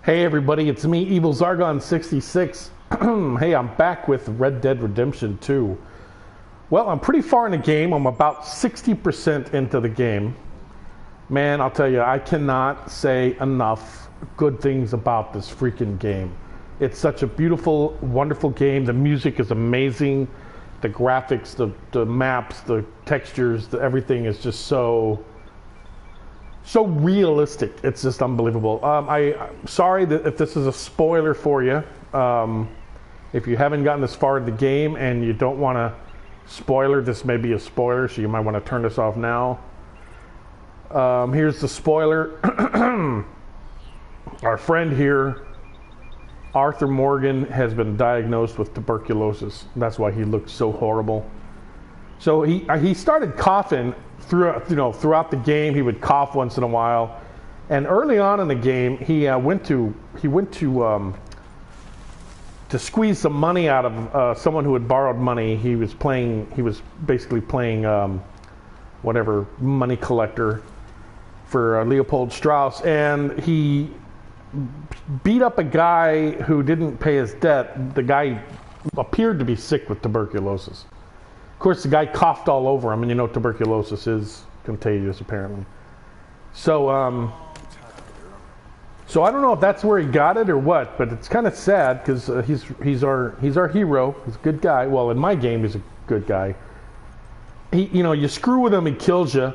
Hey everybody, it's me, evilzargon66. Hey, I'm back with Red Dead Redemption 2. Well, I'm pretty far in the game. I'm about 60% into the game. Man, I'll tell you, I cannot say enough good things about this freaking game. It's such a beautiful, wonderful game. The music is amazing. The graphics, the maps, the textures, everything is just so realistic. It's just unbelievable. I'm sorry that if this is a spoiler for you. If you haven't gotten this far in the game and you don't want to spoiler, this may be a spoiler, so you might want to turn this off now. Here's the spoiler. Our friend here, Arthur Morgan, has been diagnosed with tuberculosis. That's why he looked so horrible. So he started coughing throughout the game. He would cough once in a while, and early on in the game, he went to squeeze some money out of someone who had borrowed money. He was basically playing whatever money collector for Leopold Strauss, and he beat up a guy who didn't pay his debt. The guy appeared to be sick with tuberculosis. Of course, the guy coughed all over him, and you know tuberculosis is contagious, apparently. So I don't know if that's where he got it or what, but it's kind of sad because he's our hero. He's a good guy. Well, in my game, he's a good guy. You screw with him, he kills you.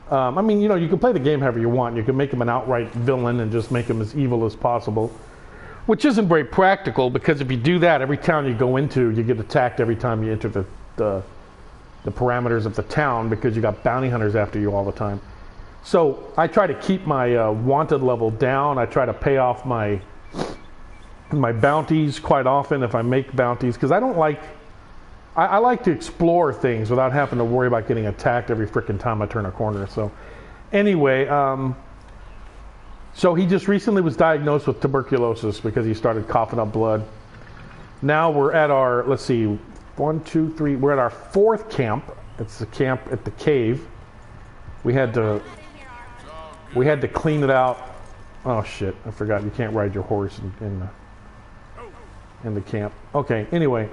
I mean, you can play the game however you want. You can make him an outright villain and just make him as evil as possible, which isn't very practical because if you do that, every town you go into, you get attacked every time you enter the parameters of the town because you got bounty hunters after you all the time. So I try to keep my wanted level down. I try to pay off my bounties quite often if I make bounties, because I like to explore things without having to worry about getting attacked every freaking time I turn a corner. So anyway, so he just recently was diagnosed with tuberculosis because he started coughing up blood. Now we're at our, let's see, 1, 2, 3, we're at our 4th camp. It's the camp at the cave. We had to clean it out. Oh shit, I forgot you can't ride your horse in the camp. Okay, anyway,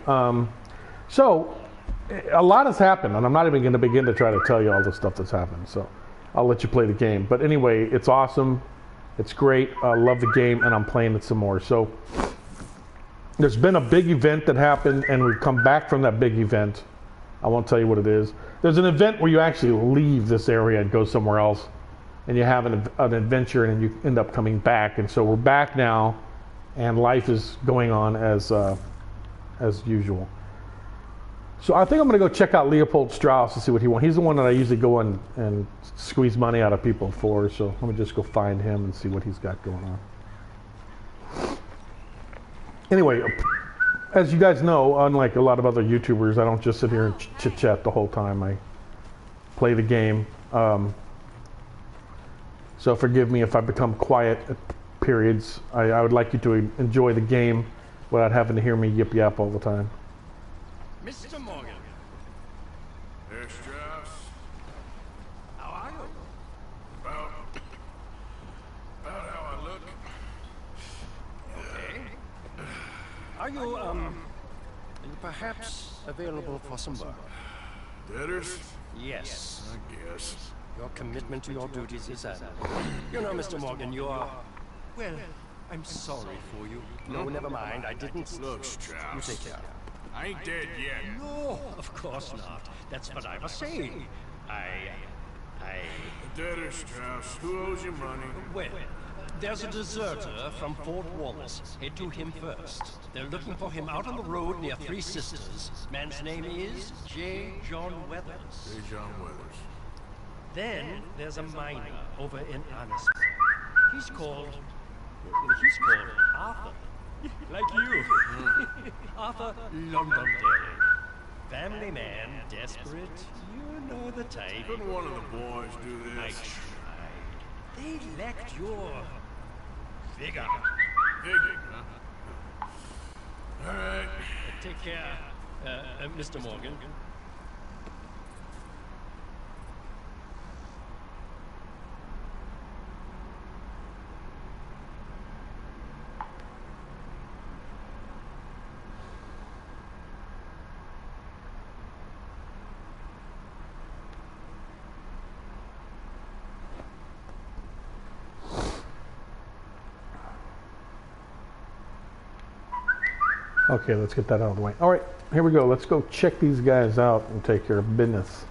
so a lot has happened, and I'm not even going to begin to try to tell you all the stuff that's happened. So I'll let you play the game. But anyway, it's awesome. It's great. I love the game, and I'm playing it some more. So there's been a big event that happened, and we've come back from that big event. I won't tell you what it is. There's an event where you actually leave this area and go somewhere else, and you have an adventure, and you end up coming back. And so we're back now, and life is going on as usual. So I think I'm going to go check out Leopold Strauss and see what he wants. He's the one that I usually go and squeeze money out of people for. So let me just go find him and see what he's got going on. Anyway, as you guys know, unlike a lot of other YouTubers, I don't just sit here and chit-chat the whole time. I play the game. So forgive me if I become quiet at periods. I would like you to enjoy the game without having to hear me yip-yap all the time. Mr. Morgan. Hey, Strauss. How are you? About how I look. Okay. Are you perhaps available for some work? Debtors? Yes. I guess. Your commitment to your duties is admirable. You know, Mr. Morgan, you are... Well, I'm sorry for you. No, never mind. I didn't... Look, Strauss. You take care. I ain't dead yet. No, of course not. That's what I was saying. Debtors, Strauss. Who owes you money? Well, there's a deserter from Fort Wallace. Head to him first. They're looking for him out on the road near Three Sisters. Man's name is J. John Weathers. Hey, John Weathers. Then there's a miner over in Honest. He's called Arthur. Like you. Arthur Londondale. Family man, desperate. You know the type. Couldn't one of the boys do I this? tried. They lacked your vigor. Vigor, huh? All right. Take care, Mr. Morgan. Okay, let's get that out of the way. All right, here we go. Let's go check these guys out and take care of business.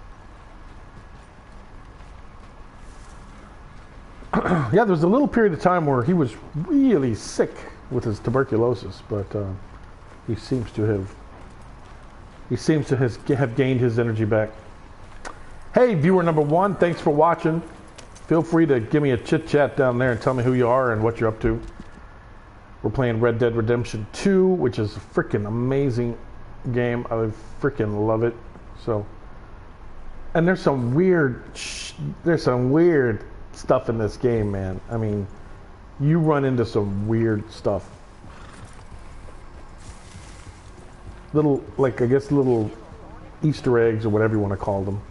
Yeah, there was a little period of time where he was really sick with his tuberculosis, but he seems to have gained his energy back. Hey, viewer number 1, thanks for watching. Feel free to give me a chit chat down there and tell me who you are and what you're up to. We're playing Red Dead Redemption 2, which is a freaking amazing game. I freaking love it. So, and there's some weird stuff in this game, man. I mean, you run into some weird stuff. Little, like, I guess little Easter eggs or whatever you want to call them.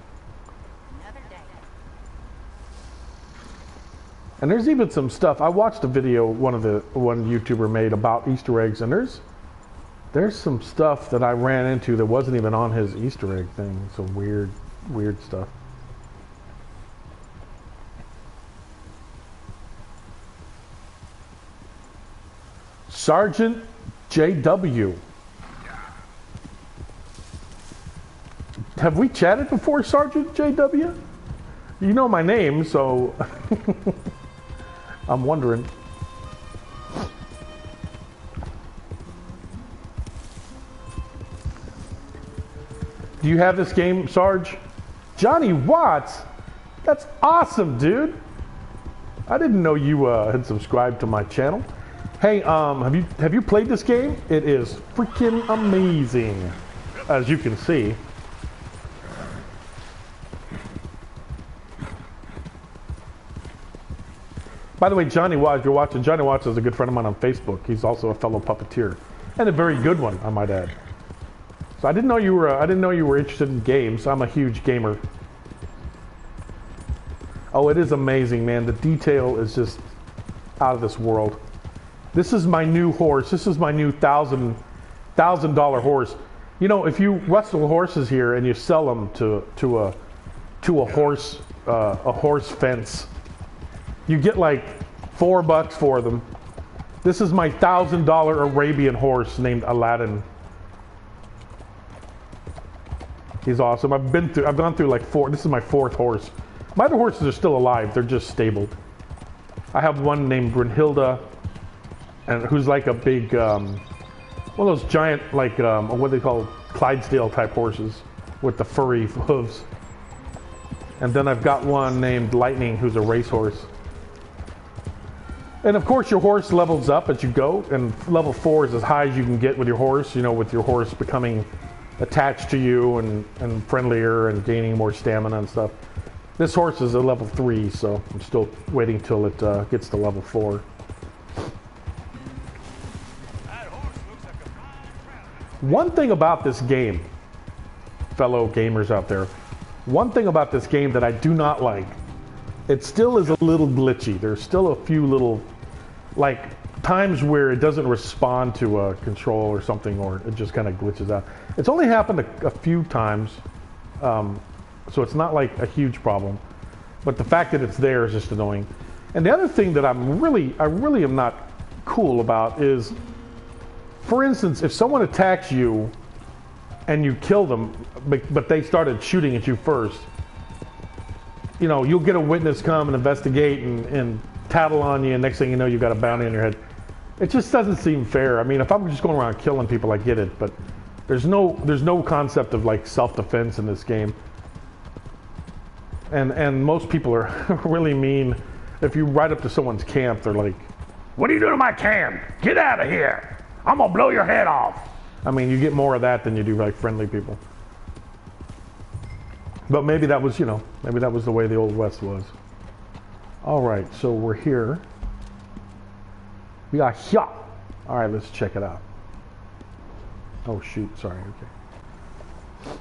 And there's even some stuff. I watched a video one YouTuber made about Easter eggs, and there's some stuff that I ran into that wasn't even on his Easter egg thing. Some weird stuff. Sgt JW. Have we chatted before, Sgt JW? You know my name, so I'm wondering. Do you have this game, Sarge? Johnny Watts? That's awesome, dude. I didn't know you had subscribed to my channel. Hey, have you played this game? It is freaking amazing, as you can see. By the way, Johnny Watts, you're watching. Johnny Watts is a good friend of mine on Facebook. He's also a fellow puppeteer, and a very good one, I might add. So I didn't know you were interested in games. I'm a huge gamer. Oh, it is amazing, man. The detail is just out of this world. This is my new horse. This is my new $1,000 horse. You know, if you rustle horses here and you sell them to a horse fence, you get like $4 for them. This is my $1,000 Arabian horse named Aladdin. He's awesome. I've gone through like 4. This is my 4th horse. My other horses are still alive. They're just stabled. I have one named Brunhilde, and who's like a big, one of those giant, like, what they call Clydesdale type horses with the furry hooves. And then I've got one named Lightning, who's a racehorse. And of course your horse levels up as you go, and level 4 is as high as you can get with your horse, you know, with your horse becoming attached to you and friendlier and gaining more stamina and stuff. This horse is a level 3, so I'm still waiting till it gets to level 4. One thing about this game, fellow gamers out there, one thing about this game that I do not like, it still is a little glitchy. There's still a few little, like, times where it doesn't respond to a control or something, or it just kind of glitches out. It's only happened a few times, so it's not like a huge problem. But the fact that it's there is just annoying. And the other thing that I really am not cool about is, for instance, if someone attacks you and you kill them, but they started shooting at you first, you know, you'll get a witness come and investigate and tattle on you, and next thing you know, you've got a bounty on your head. It just doesn't seem fair. I mean, if I'm just going around killing people, I get it, but there's no concept of like self-defense in this game. And most people are really mean. If you ride up to someone's camp, they're like, "What are you doing in my camp? Get out of here! I'm gonna blow your head off." I mean, you get more of that than you do like friendly people. But maybe that was, you know, maybe that was the way the Old West was. All right, so we're here. We are here. All right, let's check it out. Oh shoot, sorry, okay.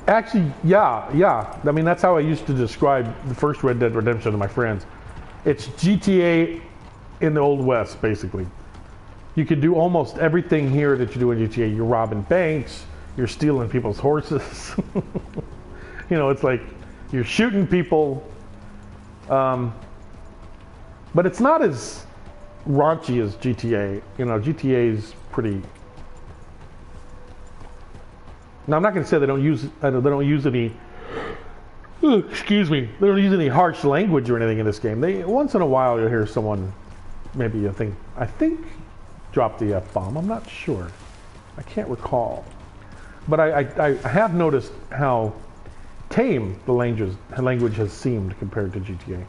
Actually, yeah. I mean, that's how I used to describe the first Red Dead Redemption to my friends. It's GTA in the Old West, basically. You can do almost everything here that you do in GTA. You're robbing banks, you're stealing people's horses. You know, it's like you're shooting people. But it's not as raunchy as GTA. You know, GTA is pretty. Now I'm not going to say they don't use any. Excuse me. They don't use any harsh language or anything in this game. They once in a while you'll hear someone, maybe I think, drop the F-bomb. I'm not sure. I can't recall. But I have noticed how tame the language has seemed compared to GTA.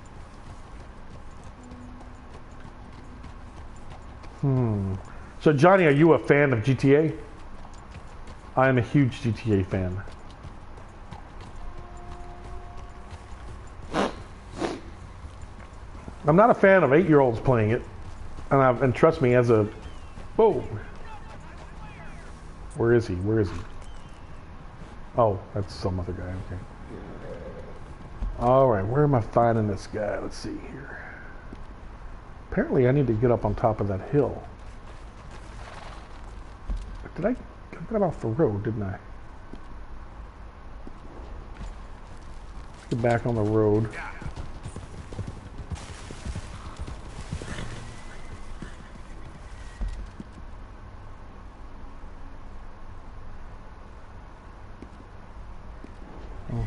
So Johnny, are you a fan of GTA? I am a huge GTA fan. I'm not a fan of 8-year-olds playing it, and trust me, as a whoa, where is he? Where is he? Oh, that's some other guy. Okay. All right, where am I finding this guy? Let's see here. Apparently, I need to get up on top of that hill. Did I got off the road? Didn't I? Let's get back on the road.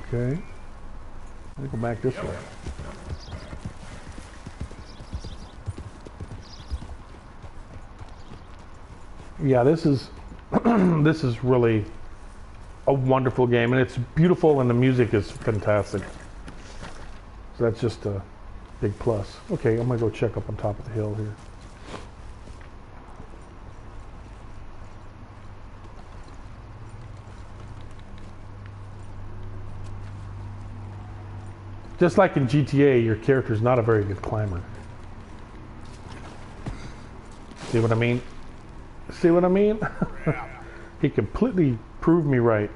Okay. Let me go back this way. Yeah, this is this is really a wonderful game, and it's beautiful, and the music is fantastic. So that's just a big plus. Okay, I'm gonna go check up on top of the hill here. Just like in GTA, your character's not a very good climber. See what I mean? See what I mean? He completely proved me right.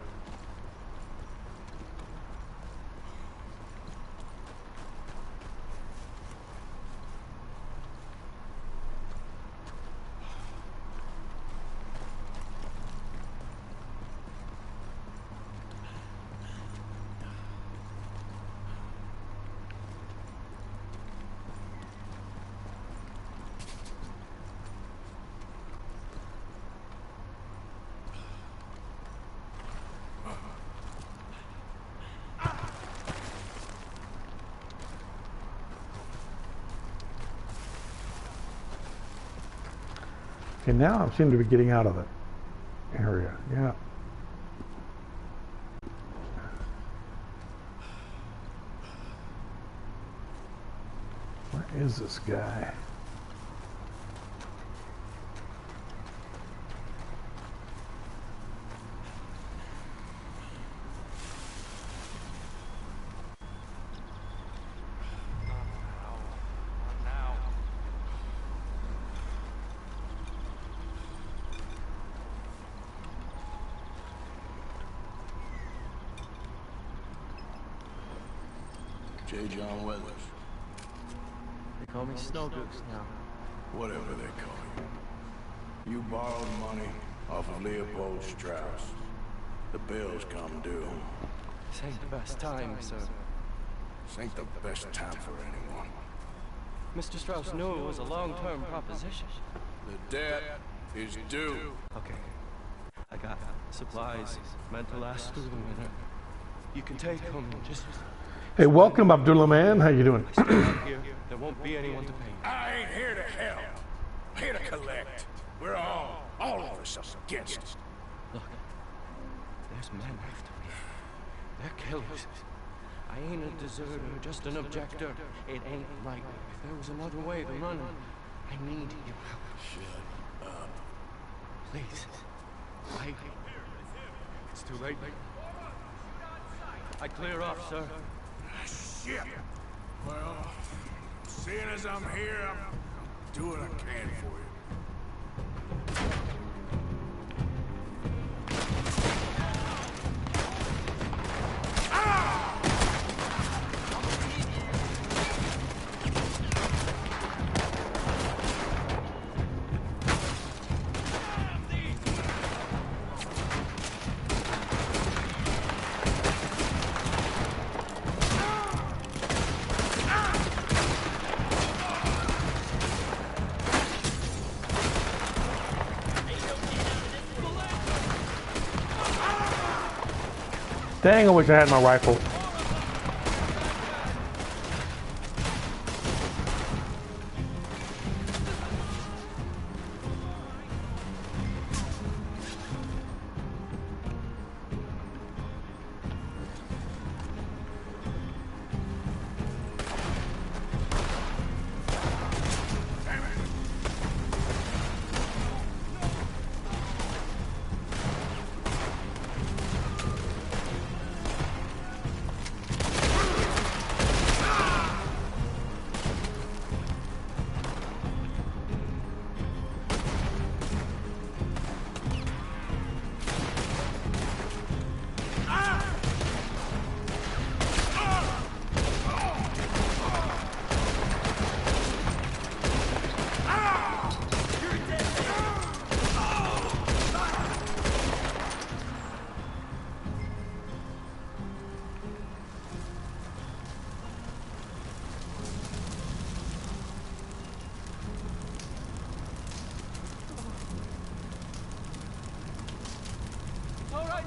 Okay, now I seem to be getting out of the area. Yeah. Where is this guy? John Weathers. They call me Snow Goose now. Whatever they call you. You borrowed money off of Leopold Strauss. The bill's come due. This ain't the best time, sir. This ain't the best time for anyone. Mr. Strauss knew it was a long-term proposition. The debt is due. Okay. I got supplies meant to last through the winter. You can take them, just... Hey, welcome, Abdullah man. How you doing? Here, there won't be anyone to pay. I ain't here to help. I'm here to collect. We're all of us against it. Look, there's men after me. They're killers. I ain't a deserter, just an objector. It ain't right. If there was another way to run, I need your help. Shut up. Please. It's too late. I clear off, sir. Shit. Well, seeing as I'm here, I'm doing what I can for you. Dang, I wish I had my rifle.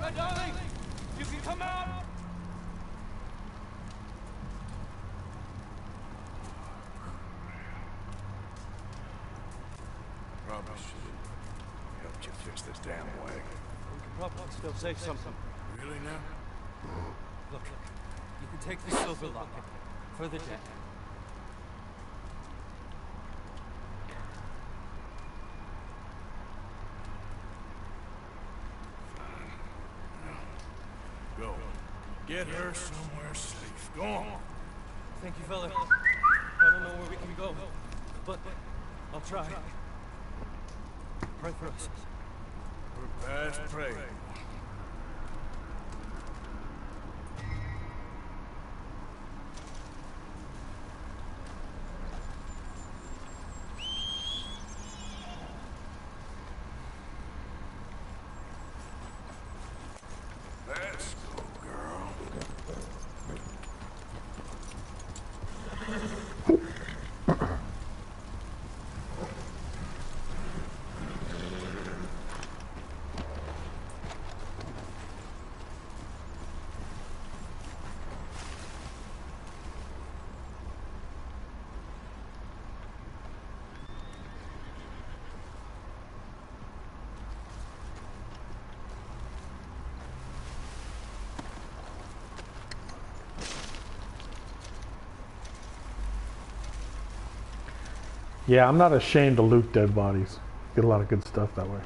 My darling, you can come out. Probably should helped you fix this damn wagon. We can probably still save something. Really now? Look, you can take the silver locket for the debt. Go. Get her somewhere safe. Go on. Thank you, fella. I don't know where we can go, but I'll try. Pray for us. We're past praying. Let's go, girl. Yeah, I'm not ashamed to loot dead bodies. Get a lot of good stuff that way.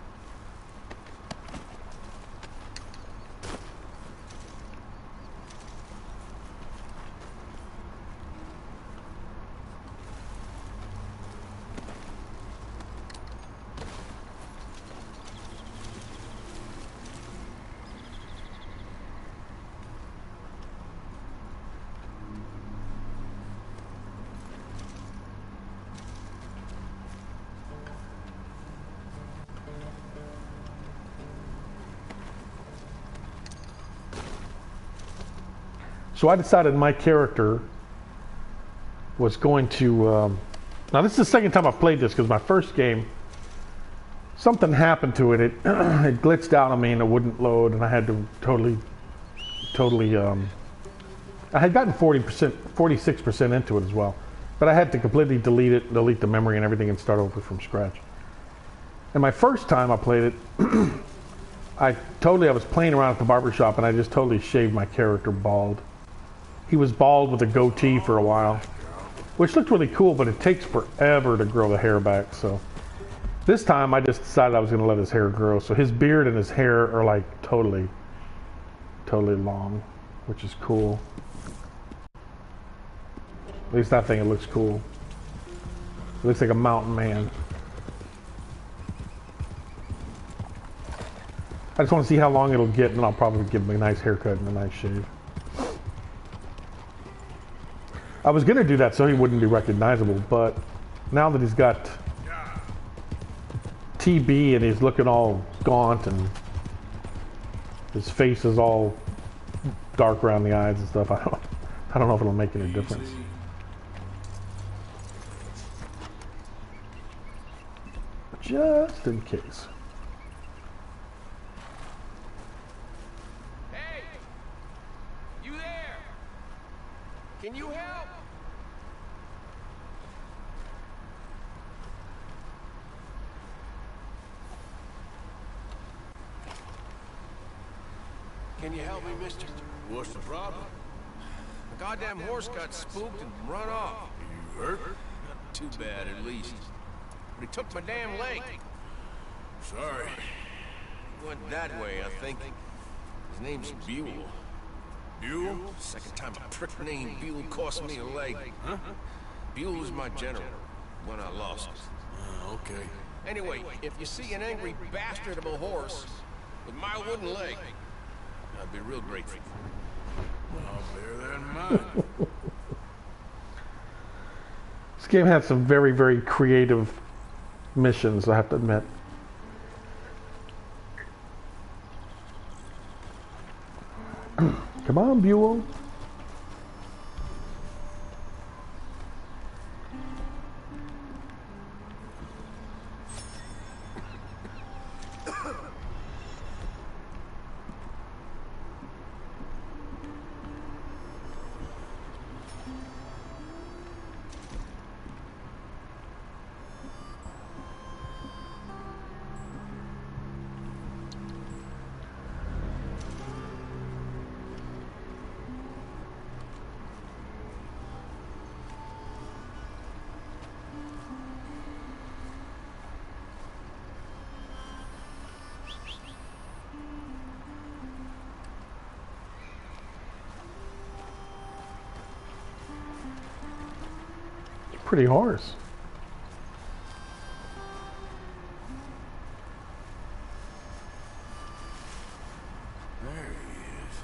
So I decided my character was going to, now this is the second time I've played this because my first game, something happened to it. It glitched out on me and it wouldn't load and I had to totally, I had gotten 46% into it as well. But I had to completely delete it, delete the memory and everything and start over from scratch. And my first time I played it, I was playing around at the barbershop and I just totally shaved my character bald. He was bald with a goatee for a while, which looked really cool, but it takes forever to grow the hair back. So this time I just decided I was going to let his hair grow. So his beard and his hair are like totally long, which is cool. At least I think it looks cool. It looks like a mountain man. I just want to see how long it'll get, and I'll probably give him a nice haircut and a nice shave. I was going to do that so he wouldn't be recognizable, but now that he's got TB and he's looking all gaunt and his face is all dark around the eyes and stuff, I don't know if it'll make any difference. Just in case. Can you help? Can you help me, mister? What's the problem? The goddamn horse got spooked and run off. You hurt? Not too bad, at least. But he took my damn leg. Sorry. He went that way, I think. His name's Buell. Buell? Second time a prick named Buell cost me a leg. Huh? Buell was my general when I lost. Okay. Anyway, if you see an angry bastard of a horse with my wooden leg, I'd be real grateful. I'll bear that in mind. This game had some very, very creative missions, I have to admit. Come on, Buell. Pretty horse. There he is.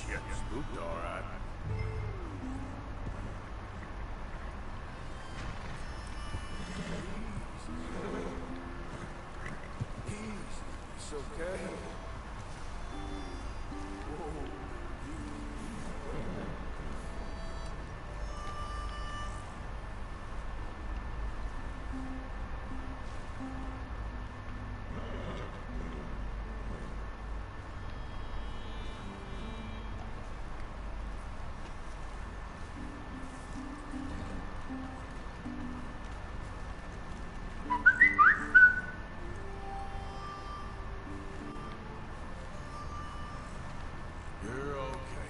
Shit, spooked all right. It's okay. You're okay.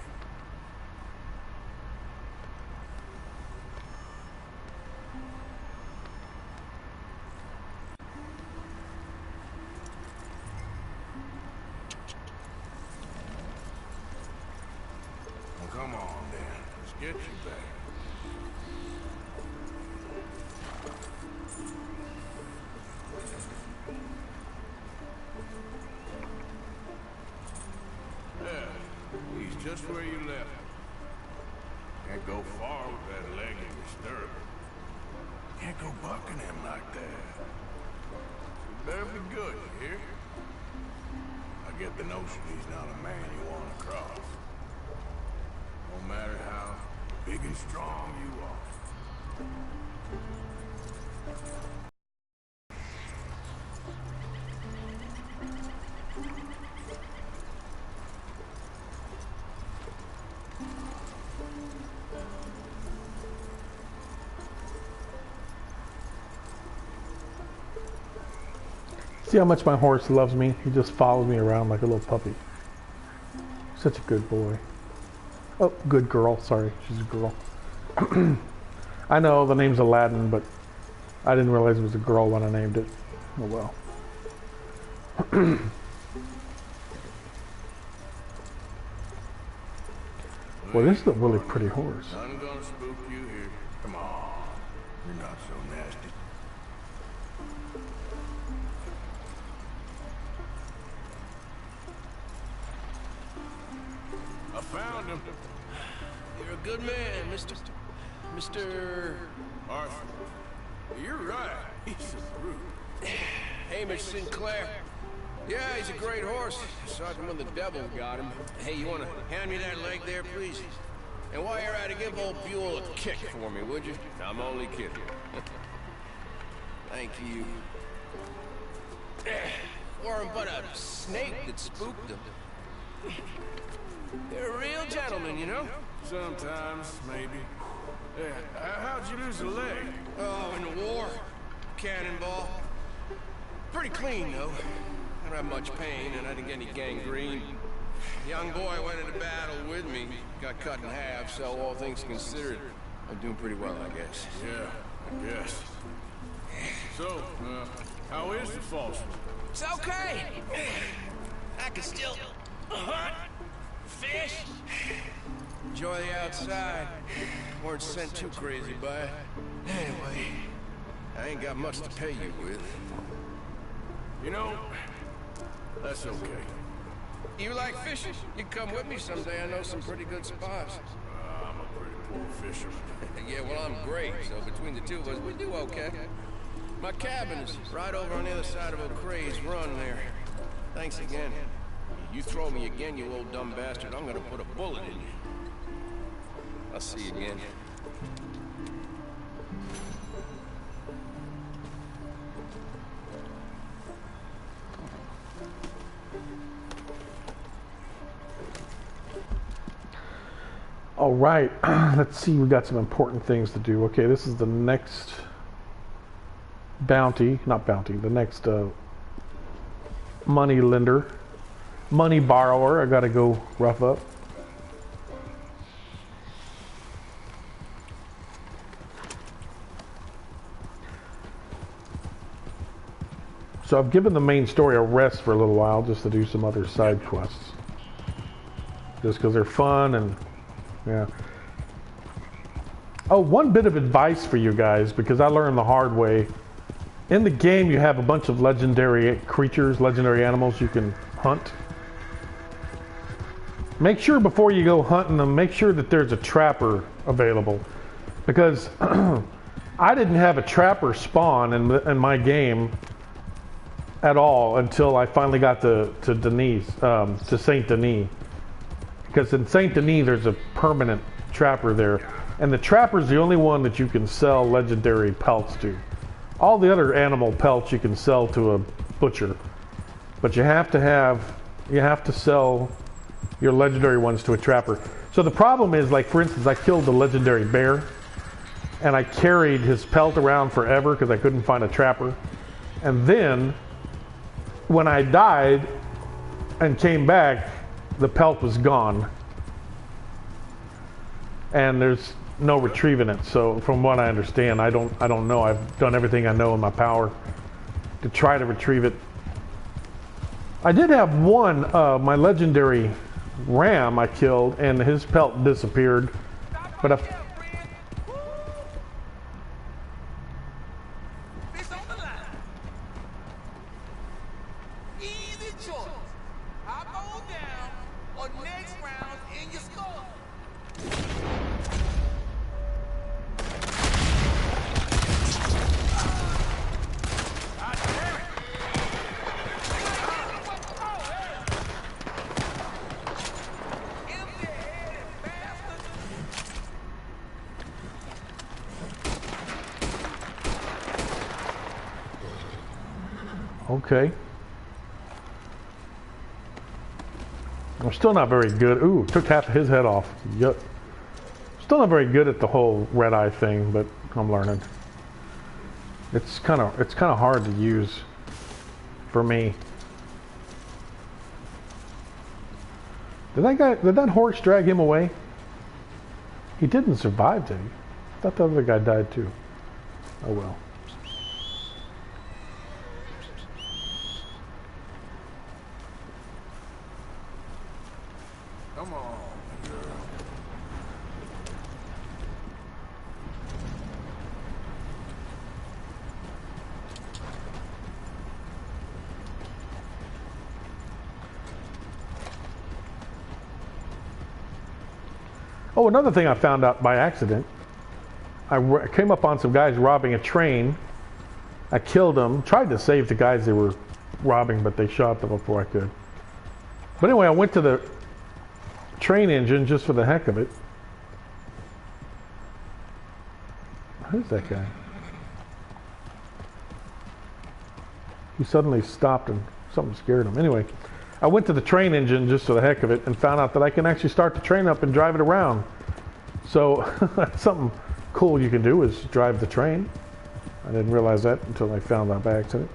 Well, come on, then. Let's get you back. Yeah, he's just where you left him. Can't go far with that leg in your stirrup. Can't go bucking him like that. You better be good, you hear? I get the notion he's not a man you want to cross. No matter how big and strong you are. See how much my horse loves me? He just follows me around like a little puppy. Such a good boy. Oh, good girl. Sorry, she's a girl. I know the name's Aladdin, but I didn't realize it was a girl when I named it. Oh well. Well, this is a really pretty horse. Nothing gonna spook you here. Come on. You're not so nasty. I found him. You're a good man, Mr. Arthur. You're right. He's a brute. Hamish Sinclair. Yeah, he's a great horse. Aside from when the devil got him. Hey, you want to hand me that leg there, please? And while you're at it, give old Buell a kick for me, would you? I'm only kidding. Thank you. Weren't but a snake that spooked him. You're a real gentleman, you know? Sometimes, maybe. How'd you lose a leg? Oh, in the war. Cannonball. Pretty clean, though. I don't have much pain, and I didn't get any gangrene. Young boy went into battle with me. Got cut in half, so all things considered, I'm doing pretty well, I guess. Yeah, I guess. So, how is the false one? It's okay. I can still hunt, fish, enjoy the outside. Weren't sent too crazy by it. Anyway, I ain't got much to pay you with. You know, that's okay. You like fishing? You come with me someday. I know some pretty good spots. I'm a pretty poor fisherman. Yeah, well, I'm great, so between the two of us, we do okay. My cabin is right over on the other side of O'Crea's Run there. Thanks again. You throw me again, you old dumb bastard, I'm gonna put a bullet in you. I'll see you again. All right, let's see, we got some important things to do. Okay, this is the next bounty, not bounty, the next money lender, money borrower. I gotta go rough up. So I've given the main story a rest for a little while just to do some other side quests. Just because they're fun and yeah. Oh, one bit of advice for you guys, because I learned the hard way. In the game, you have a bunch of legendary creatures, legendary animals you can hunt. Make sure before you go hunting them, make sure that there's a trapper available. Because I didn't have a trapper spawn in my game at all until I finally got to Saint Denis. Because in Saint Denis, there's a permanent trapper there. And the trapper's the only one that you can sell legendary pelts to. All the other animal pelts you can sell to a butcher. But you have to sell your legendary ones to a trapper. So the problem is, like, for instance, I killed the legendary bear. And I carried his pelt around forever because I couldn't find a trapper. And then, when I died and came back, the pelt was gone, and there's no retrieving it. So from what I understand, I don't know. I've done everything I know in my power to try to retrieve it. I did have one, my legendary ram I killed, and his pelt disappeared, but okay. I'm still not very good. Ooh, took half of his head off. Yup. Still not very good at the whole red eye thing, but I'm learning. It's kind of hard to use for me. Did that horse drag him away? He didn't survive, did he? I thought the other guy died too. Oh well. Come on, girl. Oh, another thing I found out by accident. I came up on some guys robbing a train. I killed them. Tried to save the guys they were robbing, but they shot them before I could. But anyway, I went to the train engine just for the heck of it. Who's that guy? He suddenly stopped and something scared him. Anyway, I went to the train engine just for the heck of it and found out that I can actually start the train up and drive it around. So that's something cool you can do, is drive the train. I didn't realize that until I found out by accident.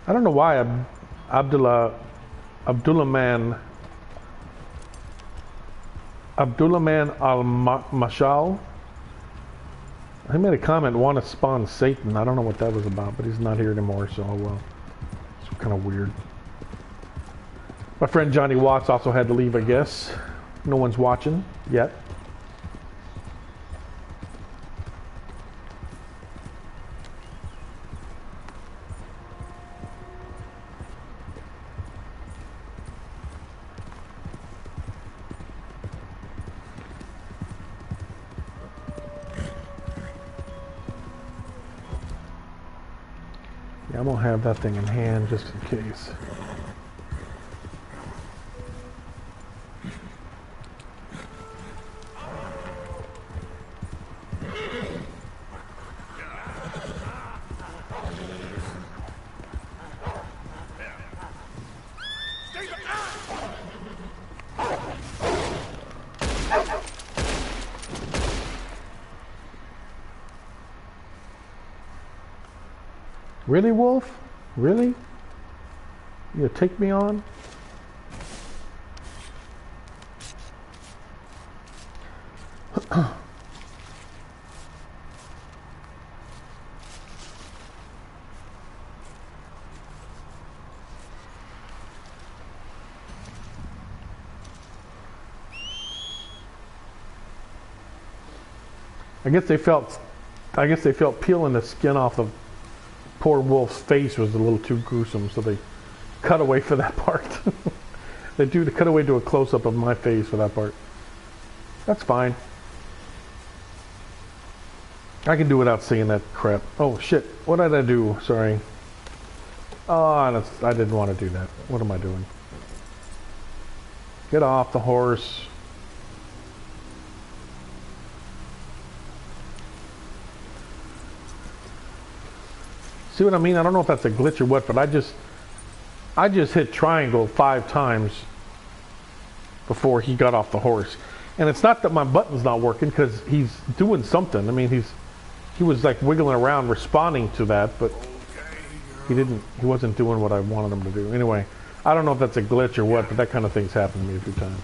I don't know why Abdullah Man Al-Mashal, he made a comment, want to spawn Satan. I don't know what that was about, but he's not here anymore, so oh well. It's kind of weird. My friend Johnny Watts also had to leave, I guess. No one's watching yet. Yeah, I'm gonna have that thing in hand just in case. Really, Wolf? Really? You take me on? I guess they felt peeling the skin off of poor Wolf's face was a little too gruesome, so they cut away for that part. They cut away to a close-up of my face for that part. That's fine. I can do without seeing that crap. Oh shit, what did I do? Sorry. Oh, I didn't want to do that. What am I doing? Get off the horse. See what I mean? I don't know if that's a glitch or what, but I just hit triangle 5 times before he got off the horse. And it's not that my button's not working, because he's doing something. I mean, he was like wiggling around responding to that, but he wasn't doing what I wanted him to do. Anyway, I don't know if that's a glitch or what, but that kind of thing's happened to me a few times.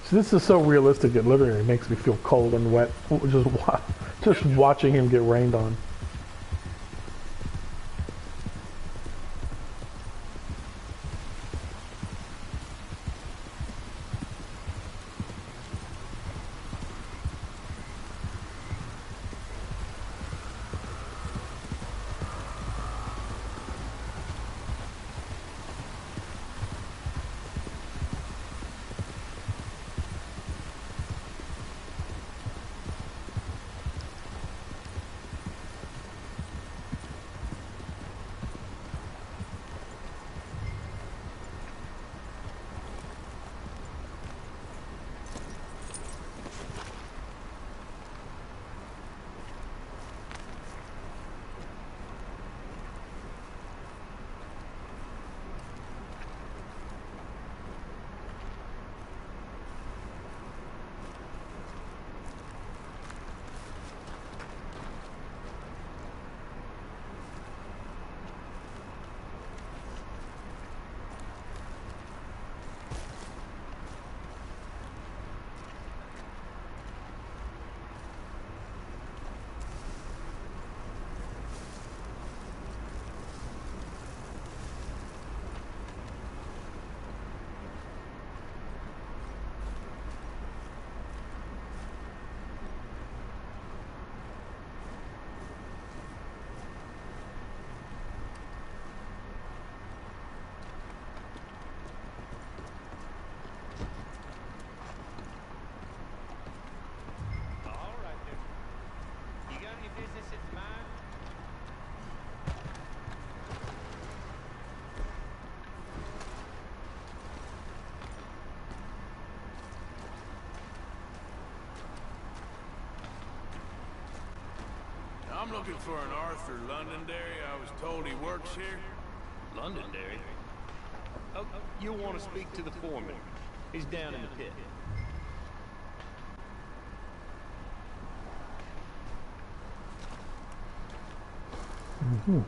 So this is so realistic, it literally makes me feel cold and wet just watching him get rained on. I'm looking for an Arthur Londonderry. I was told he works here. Londonderry? Oh, you'll want to speak to the foreman. He's down in the pit. Mm-hmm.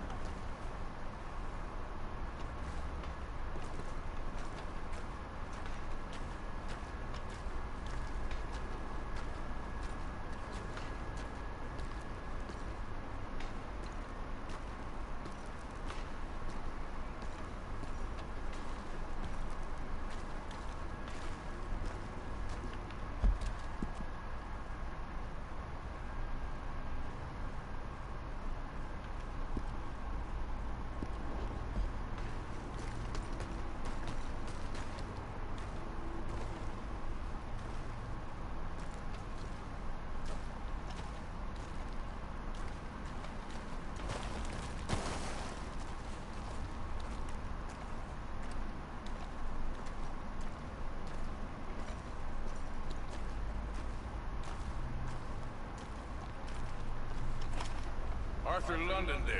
Arthur Londonderry.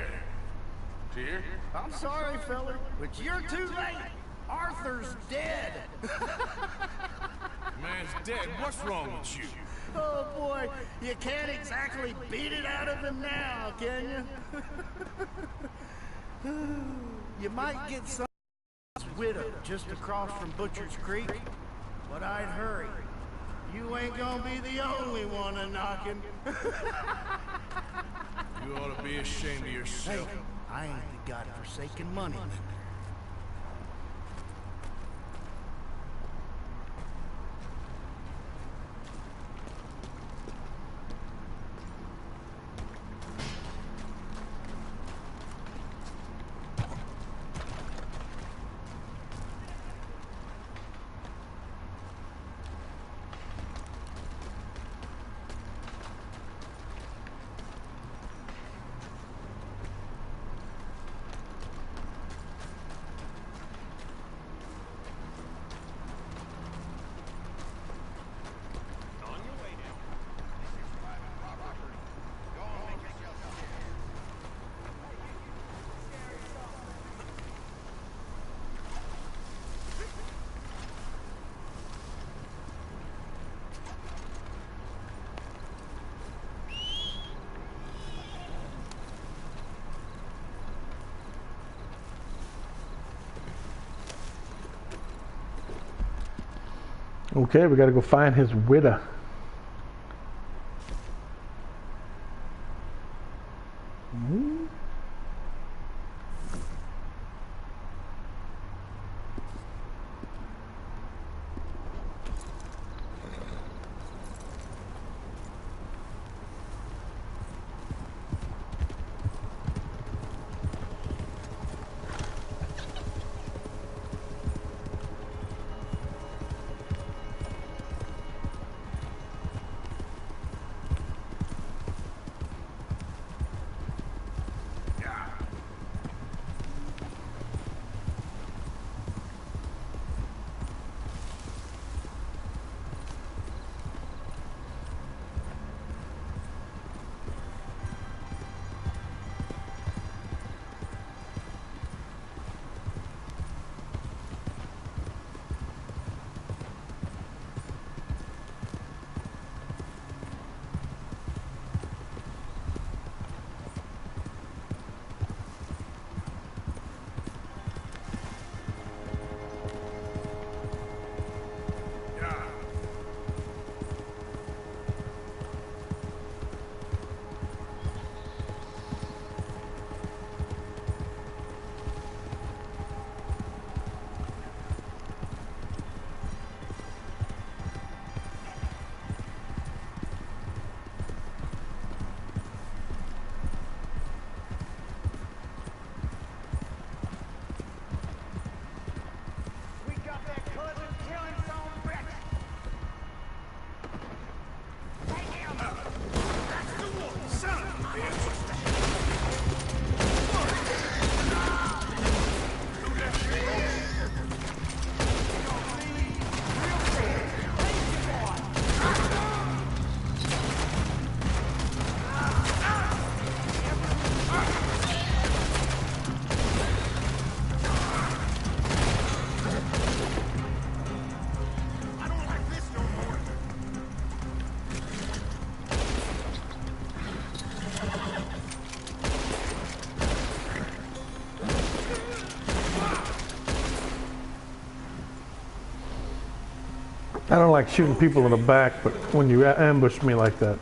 Is he here? I'm sorry, fella, but you're too late. Arthur's dead. Man's dead. What's wrong with you? Oh, boy, you can't exactly beat it out of him now, can you? You might get some widow just across from Butcher's Creek, but I'd hurry. You ain't gonna be the only one a-knocking. You ought to be ashamed of yourself. Hey, I ain't the godforsaken money lender. Okay, we gotta go find his widow. I don't like shooting people in the back, but when you ambush me like that,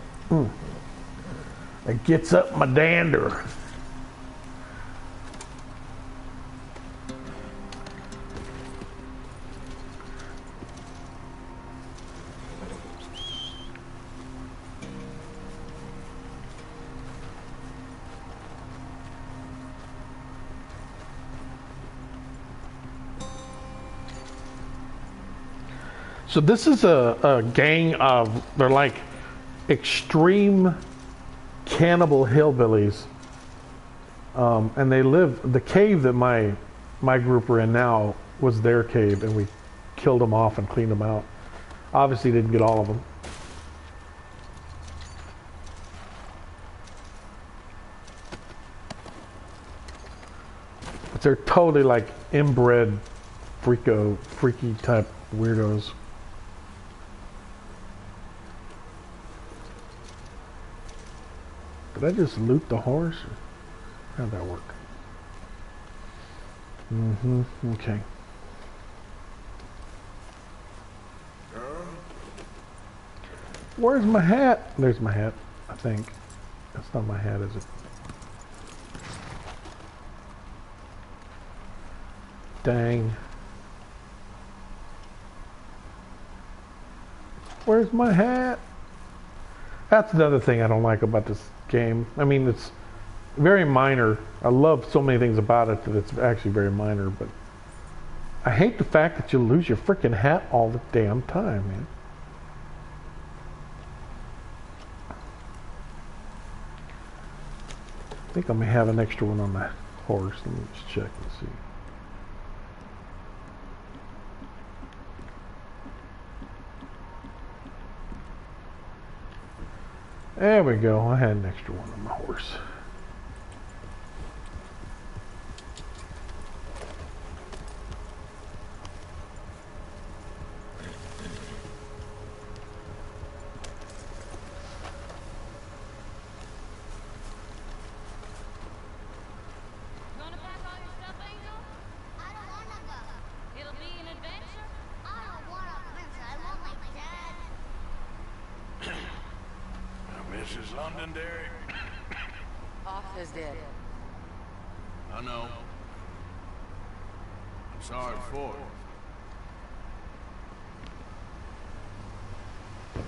it gets up my dander. So this is a gang of, they're like extreme cannibal hillbillies. And they live, the cave that my group are in now was their cave, and we killed them off and cleaned them out. Obviously didn't get all of them. But they're totally like inbred, freaky type weirdos. Did I just loot the horse? How'd that work? Okay. Where's my hat? There's my hat, I think. That's not my hat, is it? Dang. Where's my hat? That's another thing I don't like about this game. I mean, it's very minor. I love so many things about it that it's actually very minor, but I hate the fact that you lose your freaking hat all the damn time, man. I think I may have an extra one on my horse. Let me just check and see. There we go. I had an extra one on my horse. Gonna pack all your stuff, Angel? I don't wanna go. It'll be an adventure? I don't want a prince. I want my dad. Mrs. Londonderry? Arthur's dead. I know. I'm sorry for it.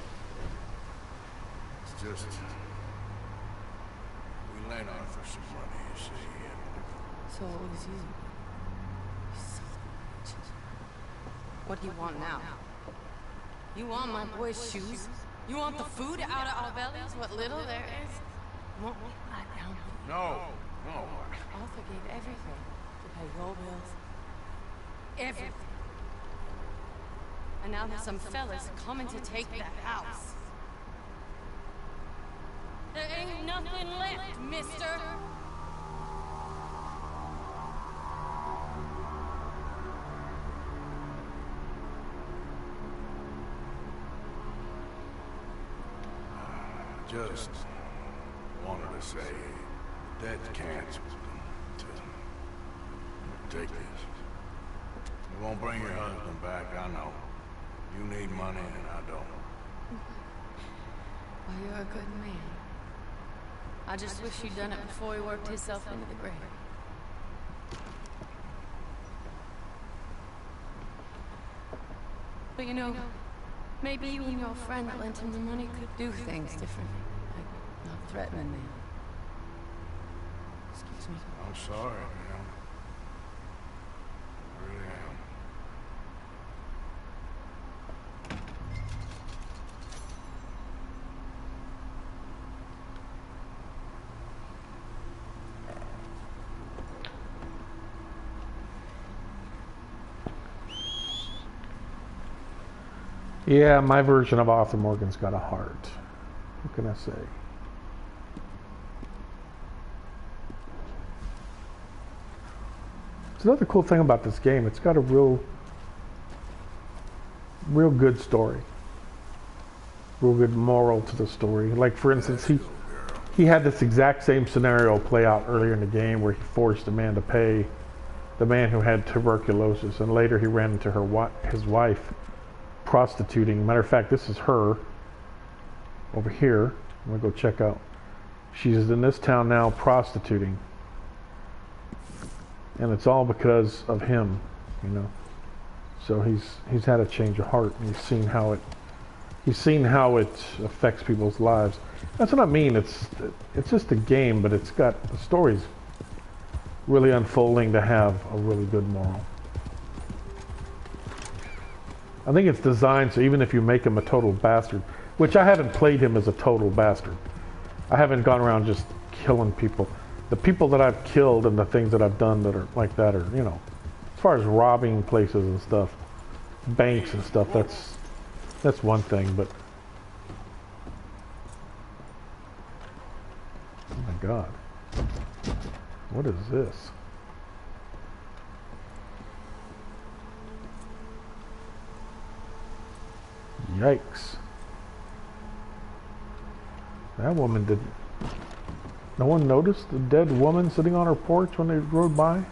It's just... we lent Arthur some money, you see. So it was you. You son of a bitch. What do you want now? You want my boy's shoes? You want the food out of our bellies? What little there is? Won't we lie down? No, no. Arthur gave everything to pay your bills. Everything. And now there's some fellas coming to take the house. There ain't nothing left, mister. Just wanted to say, Dad's canceled. Take this. You won't bring your husband back, I know. You need money and I don't. Well, you're a good man. I just wish you'd done it before he worked himself into the grave. But you know, maybe you and your friend that lent him the money could do things differently. Like, not threatening me. Excuse me. I'm sorry, man. I really am. Yeah, my version of Arthur Morgan's got a heart. What can I say? It's another cool thing about this game. It's got a real good story. Real good moral to the story. Like, for instance, he had this exact same scenario play out earlier in the game where he forced a man to pay the man who had tuberculosis, and later he ran into his wife prostituting. Matter of fact, this is her over here. I'm gonna go check out. She's in this town now prostituting. And it's all because of him, you know. So he's had a change of heart, and he's seen how it affects people's lives. That's what I mean. It's just a game, but it's got the story's really unfolding to have a really good moral. I think it's designed so even if you make him a total bastard, which I haven't played him as a total bastard. I haven't gone around just killing people. The people that I've killed and the things that I've done that are like that are, you know, as far as robbing places and stuff, banks and stuff, that's one thing, but oh my God, what is this? Yikes. That woman didn't. No one noticed the dead woman sitting on her porch when they rode by?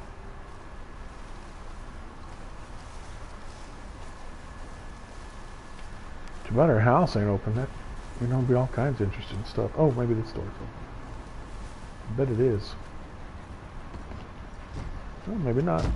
Too bad her house ain't open. That, you know, there'll be all kinds of interesting stuff. Oh, maybe this door's open. I bet it is. Oh, maybe not.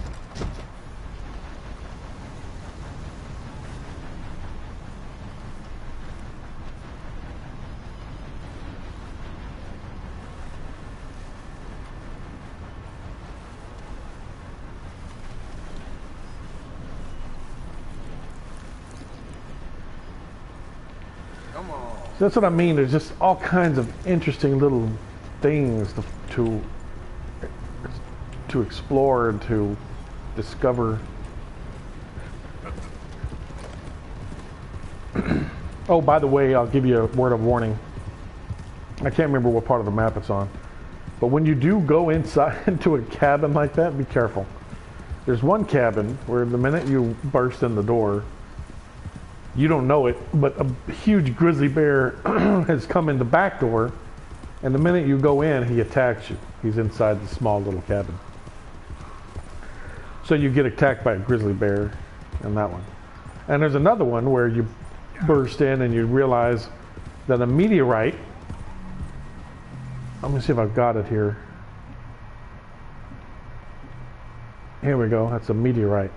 That's what I mean. There's just all kinds of interesting little things to explore and to discover. Oh, by the way, I'll give you a word of warning. I can't remember what part of the map it's on, but when you do go inside into a cabin like that, be careful. There's one cabin where the minute you burst in the door, you don't know it, but a huge grizzly bear has come in the back door, and the minute you go in, he attacks you. He's inside the small little cabin. So you get attacked by a grizzly bear in that one. And there's another one where you burst in and you realize that a meteorite, let me see if I've got it here. Here we go, that's a meteorite.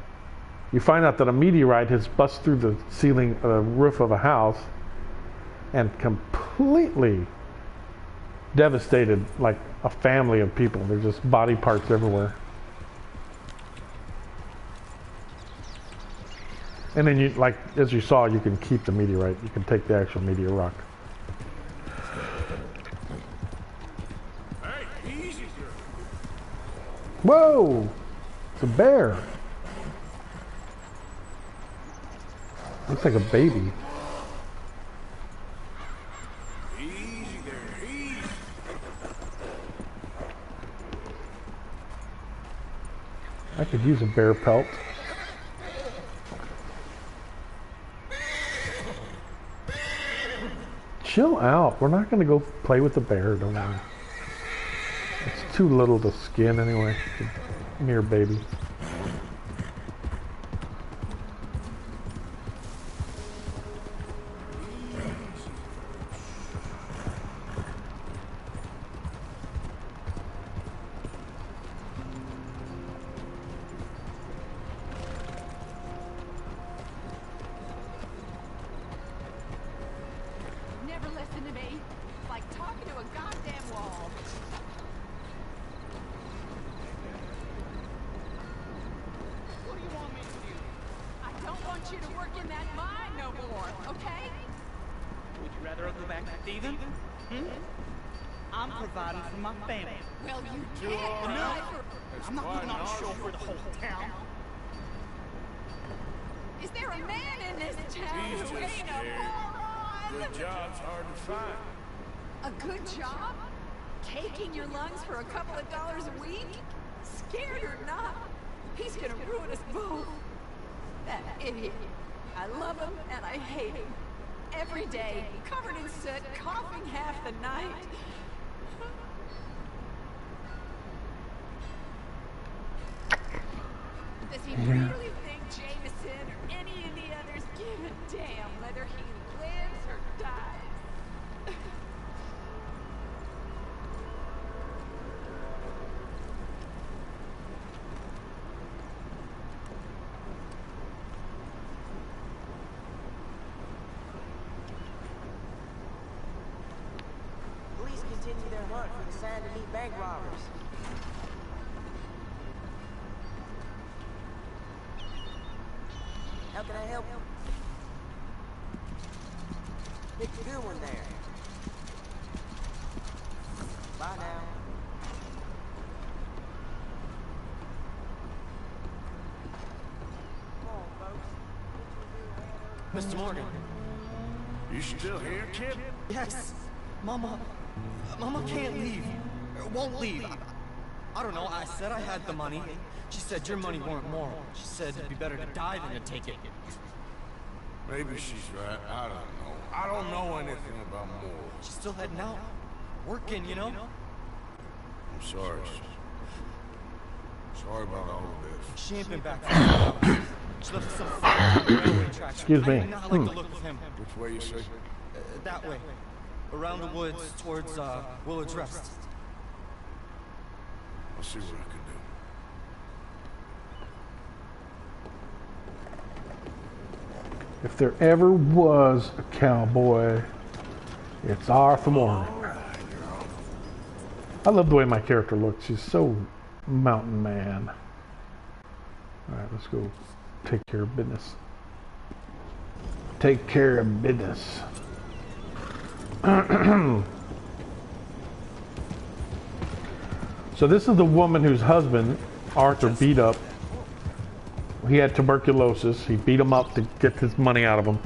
You find out that a meteorite has bust through the ceiling, roof of a house and completely devastated like a family of people. There's just body parts everywhere. And then you, like, as you saw, you can keep the meteorite. You can take the actual meteor rock. Hey, easy, girl. Whoa! It's a bear. Looks like a baby. Easy there, easy. I could use a bear pelt. Chill out. We're not going to go play with the bear, don't worry. It's too little to skin anyway. It's a mere baby. continue their hunt for the Saint Denis bank robbers. How can I help you? Pick a good one there. Bye now. Mr. Morgan. You still here, kid? Yes. Mama can't leave. Won't leave. I don't know. I said I had the money. She said your money weren't moral. She said it'd be better to die than to take it. Maybe she's right. I don't know. I don't know anything about morals. She's still heading out. Working, you know? I'm sorry. Sorry about all of this. She ain't been back for a while. She left some on the railway tracks. Excuse me. I did not like the look of him. Which way you say? That way. Around the woods towards Willard's Rest. I'll see what I can do. If there ever was a cowboy, it's Arthur Morgan. I love the way my character looks. She's so mountain man. All right, let's go take care of business. Take care of business. So this is the woman whose husband, Arthur, beat up. He had tuberculosis. He beat him up to get his money out of him.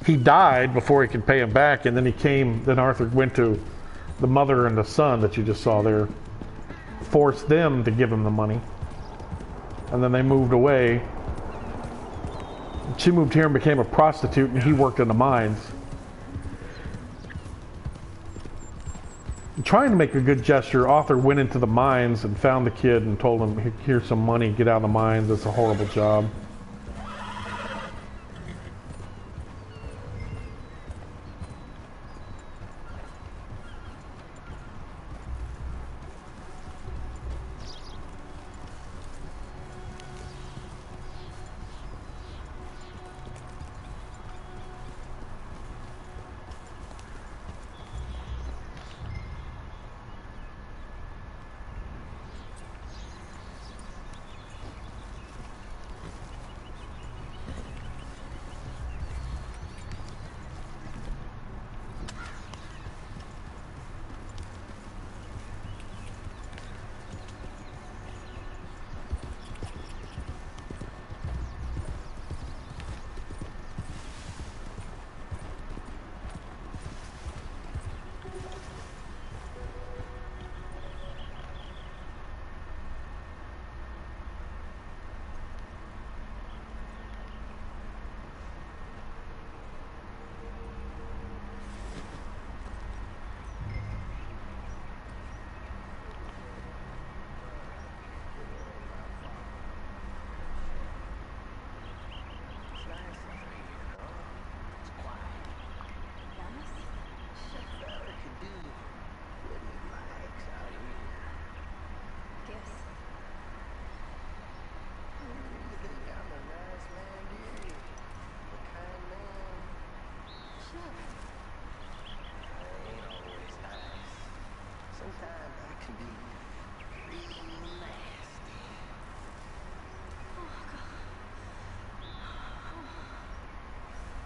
He died before he could pay him back, and then Arthur went to the mother and the son that you just saw there, forced them to give him the money, and then they moved away. She moved here and became a prostitute, and he worked in the mines. Trying to make a good gesture, Arthur went into the mines and found the kid and told him, here's some money, get out of the mines, it's a horrible job.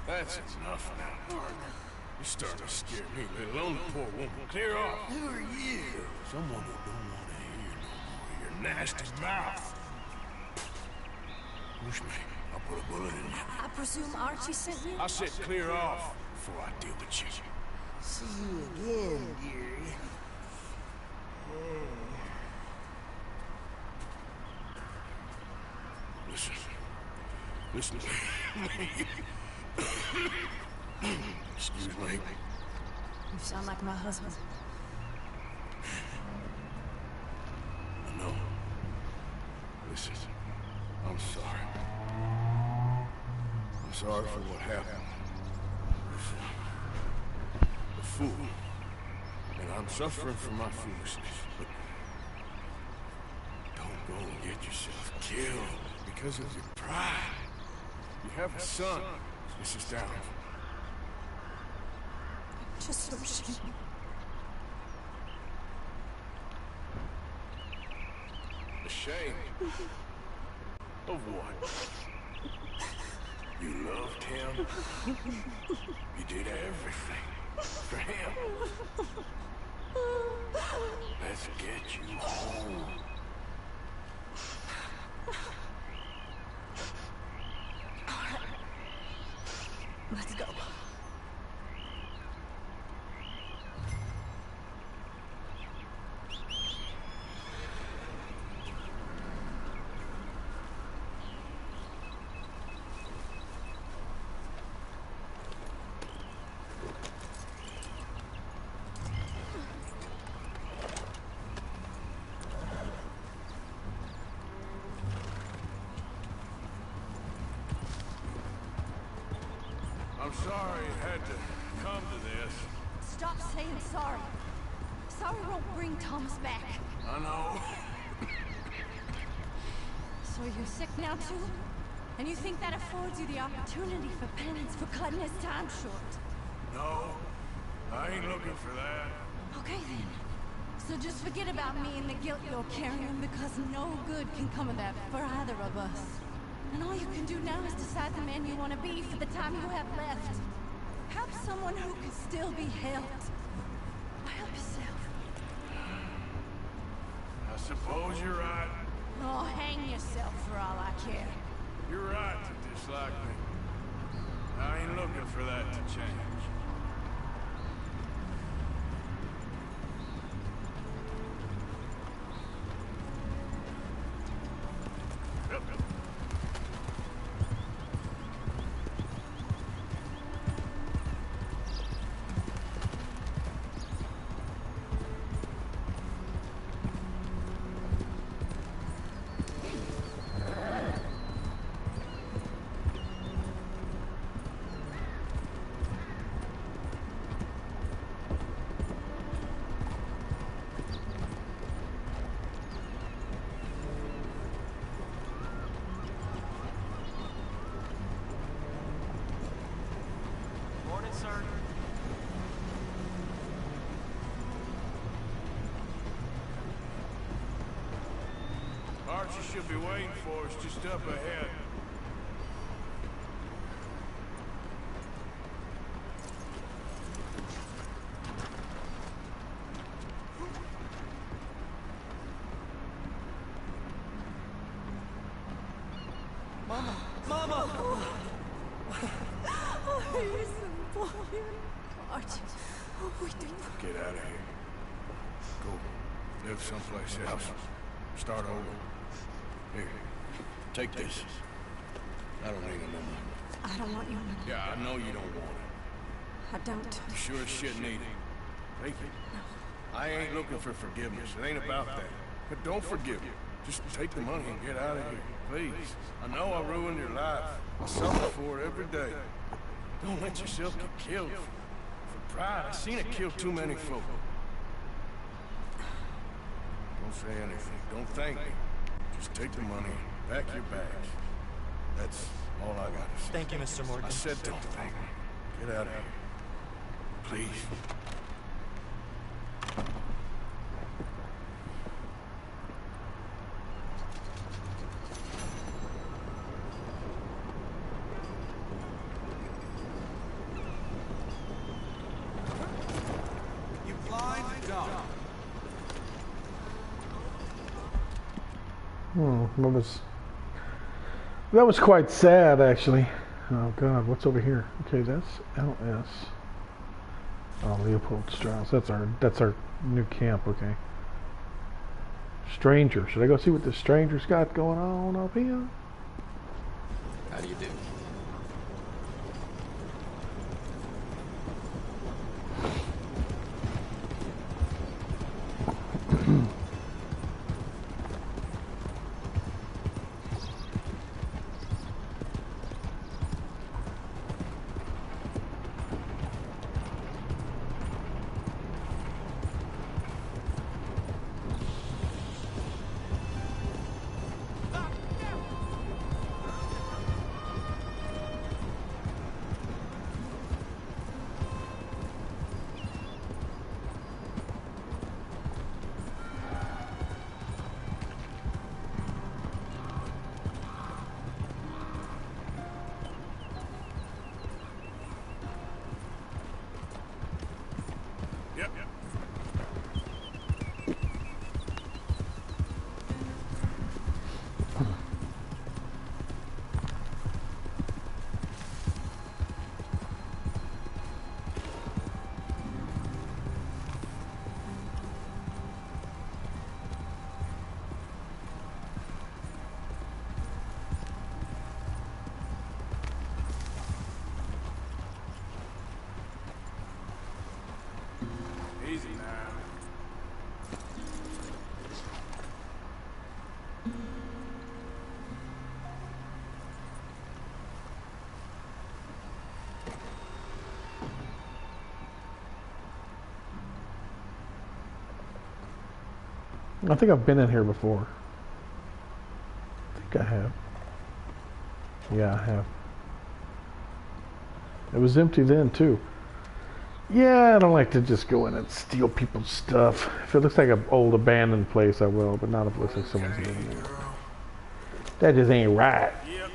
That's enough now, Mark. You're starting to scare me, let alone the poor woman. Clear off. Who are you? Someone who don't want to hear no more of your nasty mouth. Push me. I'll put a bullet in you. I presume Archie sent you? I said clear off before I deal with you. See you again, dearie. Listen to me. Excuse me. You sound like my husband. I know. Listen, I'm sorry. I'm sorry for what happened. A fool. And I'm suffering for my foolishness. But don't go and get yourself killed because of your pride. You have a son. This is down. Just so ashamed. Ashamed? Of what? You loved him? You did everything for him. Let's get you home. All right. Let's go. I'm sorry it had to come to this. Stop saying sorry. Sorry won't bring Thomas back. I know. So you're sick now too? And you think that affords you the opportunity for penance for cutting his time short? No, I ain't looking for that. Okay then. So just forget about me and the guilt you're carrying, because no good can come of that for either of us. And all you can do now is decide the man you want to be for the time you have left. Help someone who can still be helped. Help yourself. I suppose you're right. Oh, hang yourself for all I care. You're right to dislike me. I ain't looking for that to change. Archie should be waiting for us just up ahead. Mama! Mama! Oh, you're so boy. Archie, what are we doing? Get out of here. Go live someplace else. Start over. Here, take this. I don't need it no more. I don't want your money. Yeah, I know you don't want it. I don't. You sure as shit need it. Take it. No. I ain't looking for forgiveness. It ain't about that. But don't forgive you. Just take the money and get out of here, please. I know I ruined your life. I suffer for it every day. Don't let yourself get killed for pride. I've seen it kill too many folk. Don't say anything. Don't thank me. Just take the money, pack your bags. That's all I gotta say. Thank you, Mr. Morgan. I said don't thank me. Get out of here. Please. You blind dog. That was quite sad, actually. Oh God, what's over here? Okay, that's LS. Oh, Leopold Strauss. That's our new camp. Okay. Stranger. Should I go see what this stranger's got going on up here? How do you do? Easy now. I think I've been in here before. I think I have. Yeah, I have. It was empty then too. Yeah, I don't like to just go in and steal people's stuff. If it looks like an old abandoned place, I will, but not if it looks like someone's living there. That just ain't right. Yep.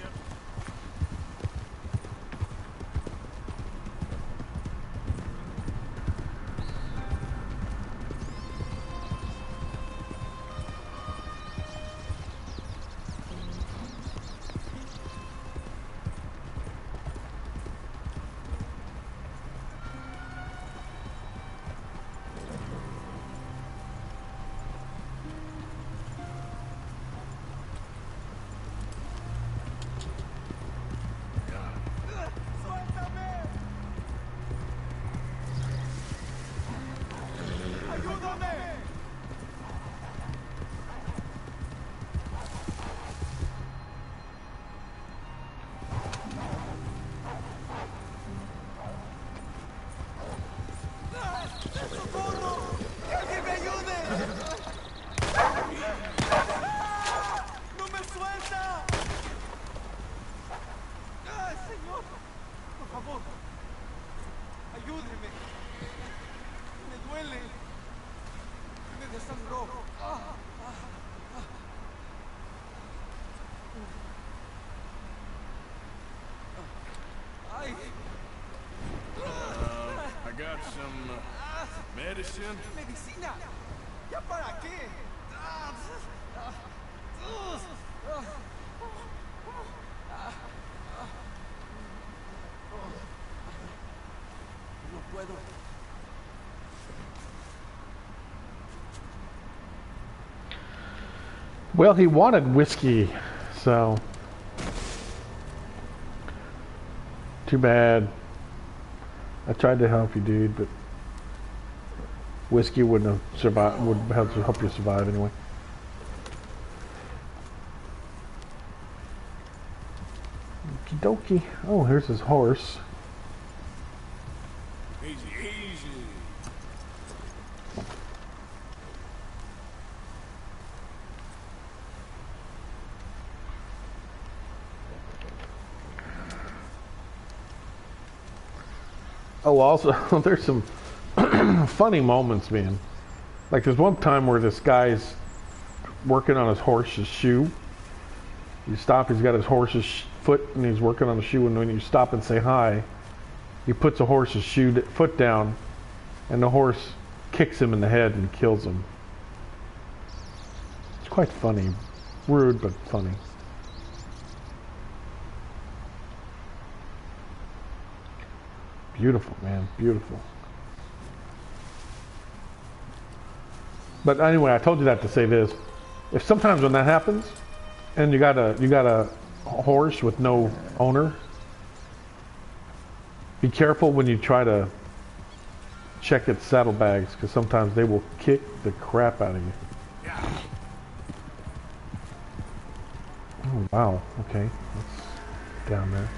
I got some medicine. Medicina. ¿Ya para qué? No puedo. Well, he wanted whiskey, so too bad. I tried to help you, dude, but whiskey wouldn't have survived. Would help you survive anyway. Okie dokie. Oh, here's his horse. Easy, easy. Oh, also, there's some funny moments, man. Like, there's one time where this guy's working on his horse's shoe. You stop, he's got his horse's foot, and he's working on the shoe, and when you stop and say hi, he puts the horse's foot down, and the horse kicks him in the head and kills him. It's quite funny. Rude, but funny. Beautiful, man, beautiful. But anyway, I told you that to say this. If sometimes when that happens, and you got a horse with no owner, be careful when you try to check its saddlebags, because sometimes they will kick the crap out of you. Oh, wow, okay. That's down there.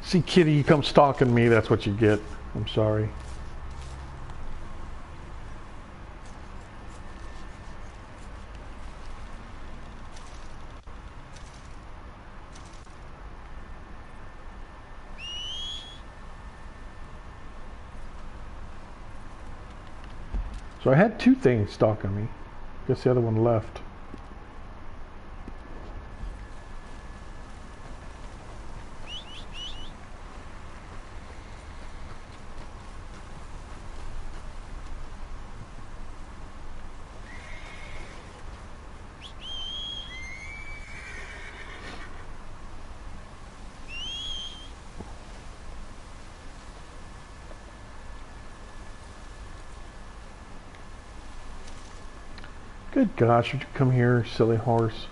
See, kitty, you come stalking me, that's what you get. I'm sorry. So I had two things stalking me. Guess the other one left. Good gosh, would you come here, silly horse?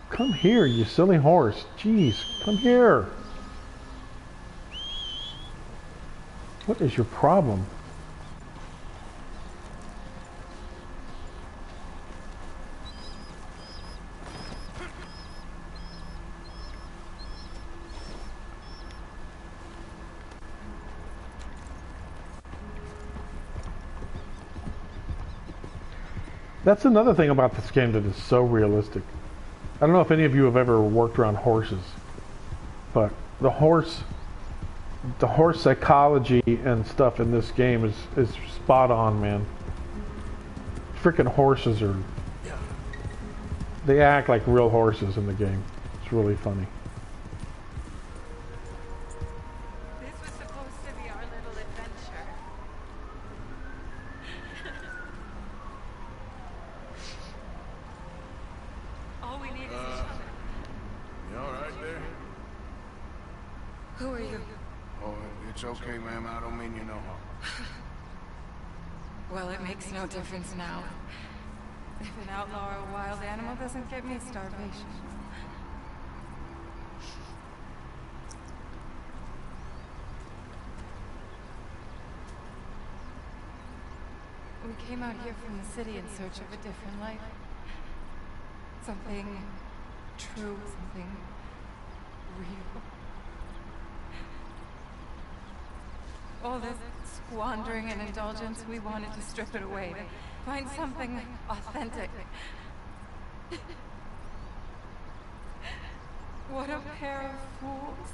Come here, you silly horse. Jeez, come here. What is your problem? That's another thing about this game that is so realistic. I don't know if any of you have ever worked around horses, but the horse psychology and stuff in this game is spot on, man. Freaking horses they act like real horses in the game. It's really funny. This was supposed to be our little adventure. All we need is each other. You alright there? Who are you? Oh, it's okay, ma'am. I don't mean you no harm. Well, it makes no difference now. If an outlaw or a wild animal doesn't get me, starvation. We came out here from the city in search of a different life. Something true, something real. All this squandering and indulgence, we wanted to strip it away, to find something authentic. What a pair of fools.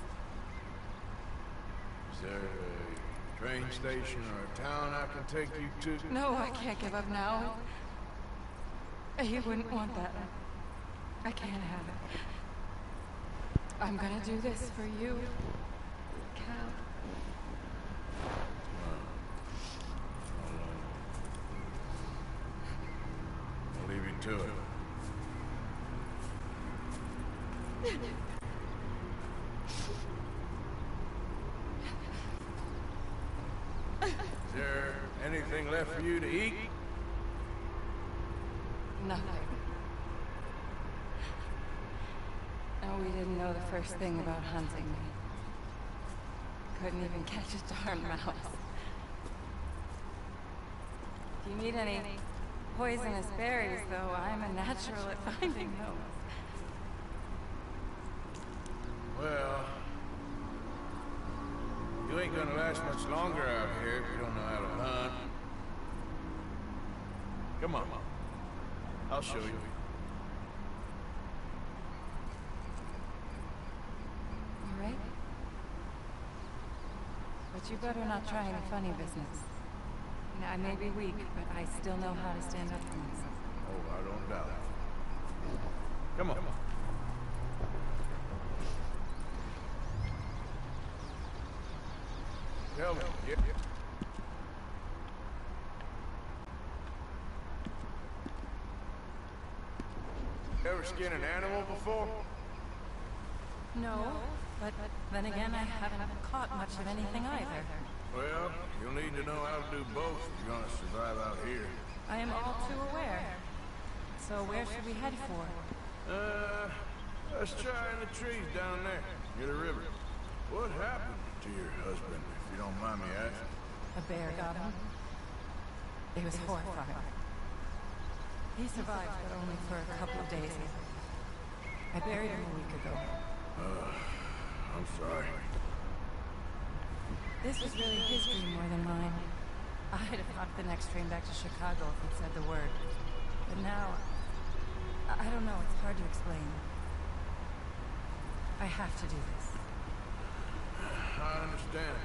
Is there a train station or a town I can take you to? No, I can't give up now. You wouldn't want that. I can't have it. I'm gonna do this for you, Cal. I'll leave you to it. Is there anything left for you to eat? Nothing. No, we didn't know the first thing about hunting. Couldn't even catch a darn mouse. If you need any poisonous berries, though, I'm a natural at finding those. Well, you ain't gonna last much longer out here if you don't know how to hunt. Come on, I'll show you. All right? But you better not try any funny business. I may be weak, but I still know how to stand up for myself. Oh, I don't doubt it. Come on. Tell me, ever skin an animal before? No, but then again, I haven't caught much of anything either. Well, you'll need to know how to do both if you're gonna survive out here. I am all too aware. So where should we head for? Let's try in the trees down there, near the river. What happened to your husband, if you don't mind me asking? A bear got him. It was horrifying. He survived, but only for a couple of days. I buried him a week ago. I'm sorry. This was really his dream more than mine. I'd have caught the next train back to Chicago if he'd said the word. But now, I don't know, it's hard to explain. I have to do this. I understand.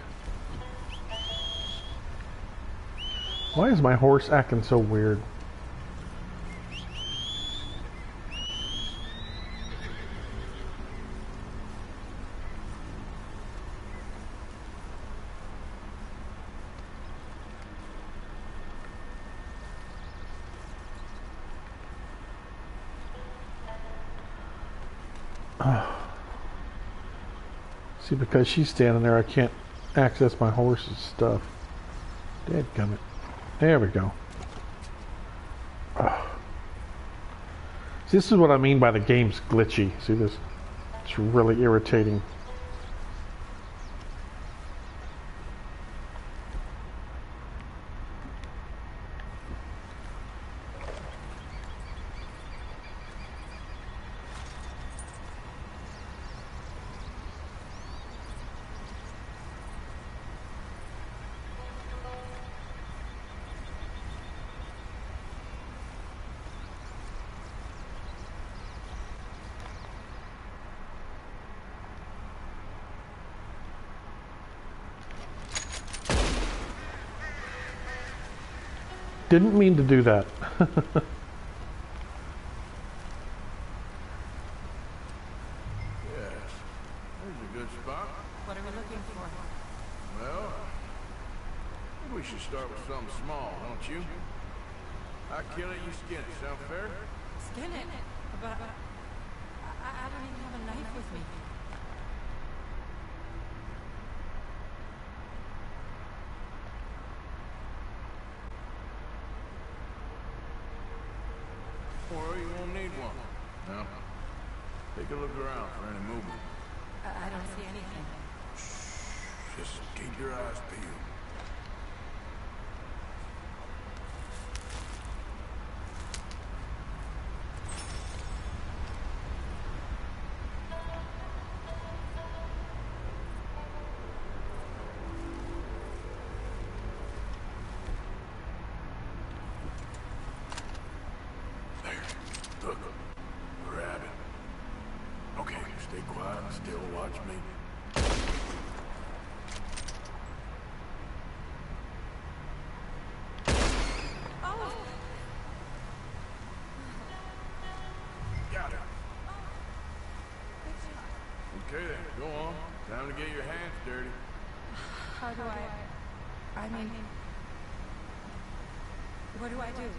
Why is my horse acting so weird? See, because she's standing there, I can't access my horse's stuff. Dadgummit. There we go. See, this is what I mean by the game's glitchy. See this? It's really irritating. Didn't mean to do that. Yes. There's a good spot. What are we looking for? Well, maybe we should start with something small, don't you? I kill it, you skin it. Sound fair? Skin it? But I don't even have a knife with me. Or you won't need one. No. Take a look around for any movement. I don't see anything. Just keep your eyes peeled. Look, grab it. Okay, stay quiet and still watch me. Oh! Got it. Okay then, go on. Time to get your hands dirty. How do I mean... What do I do?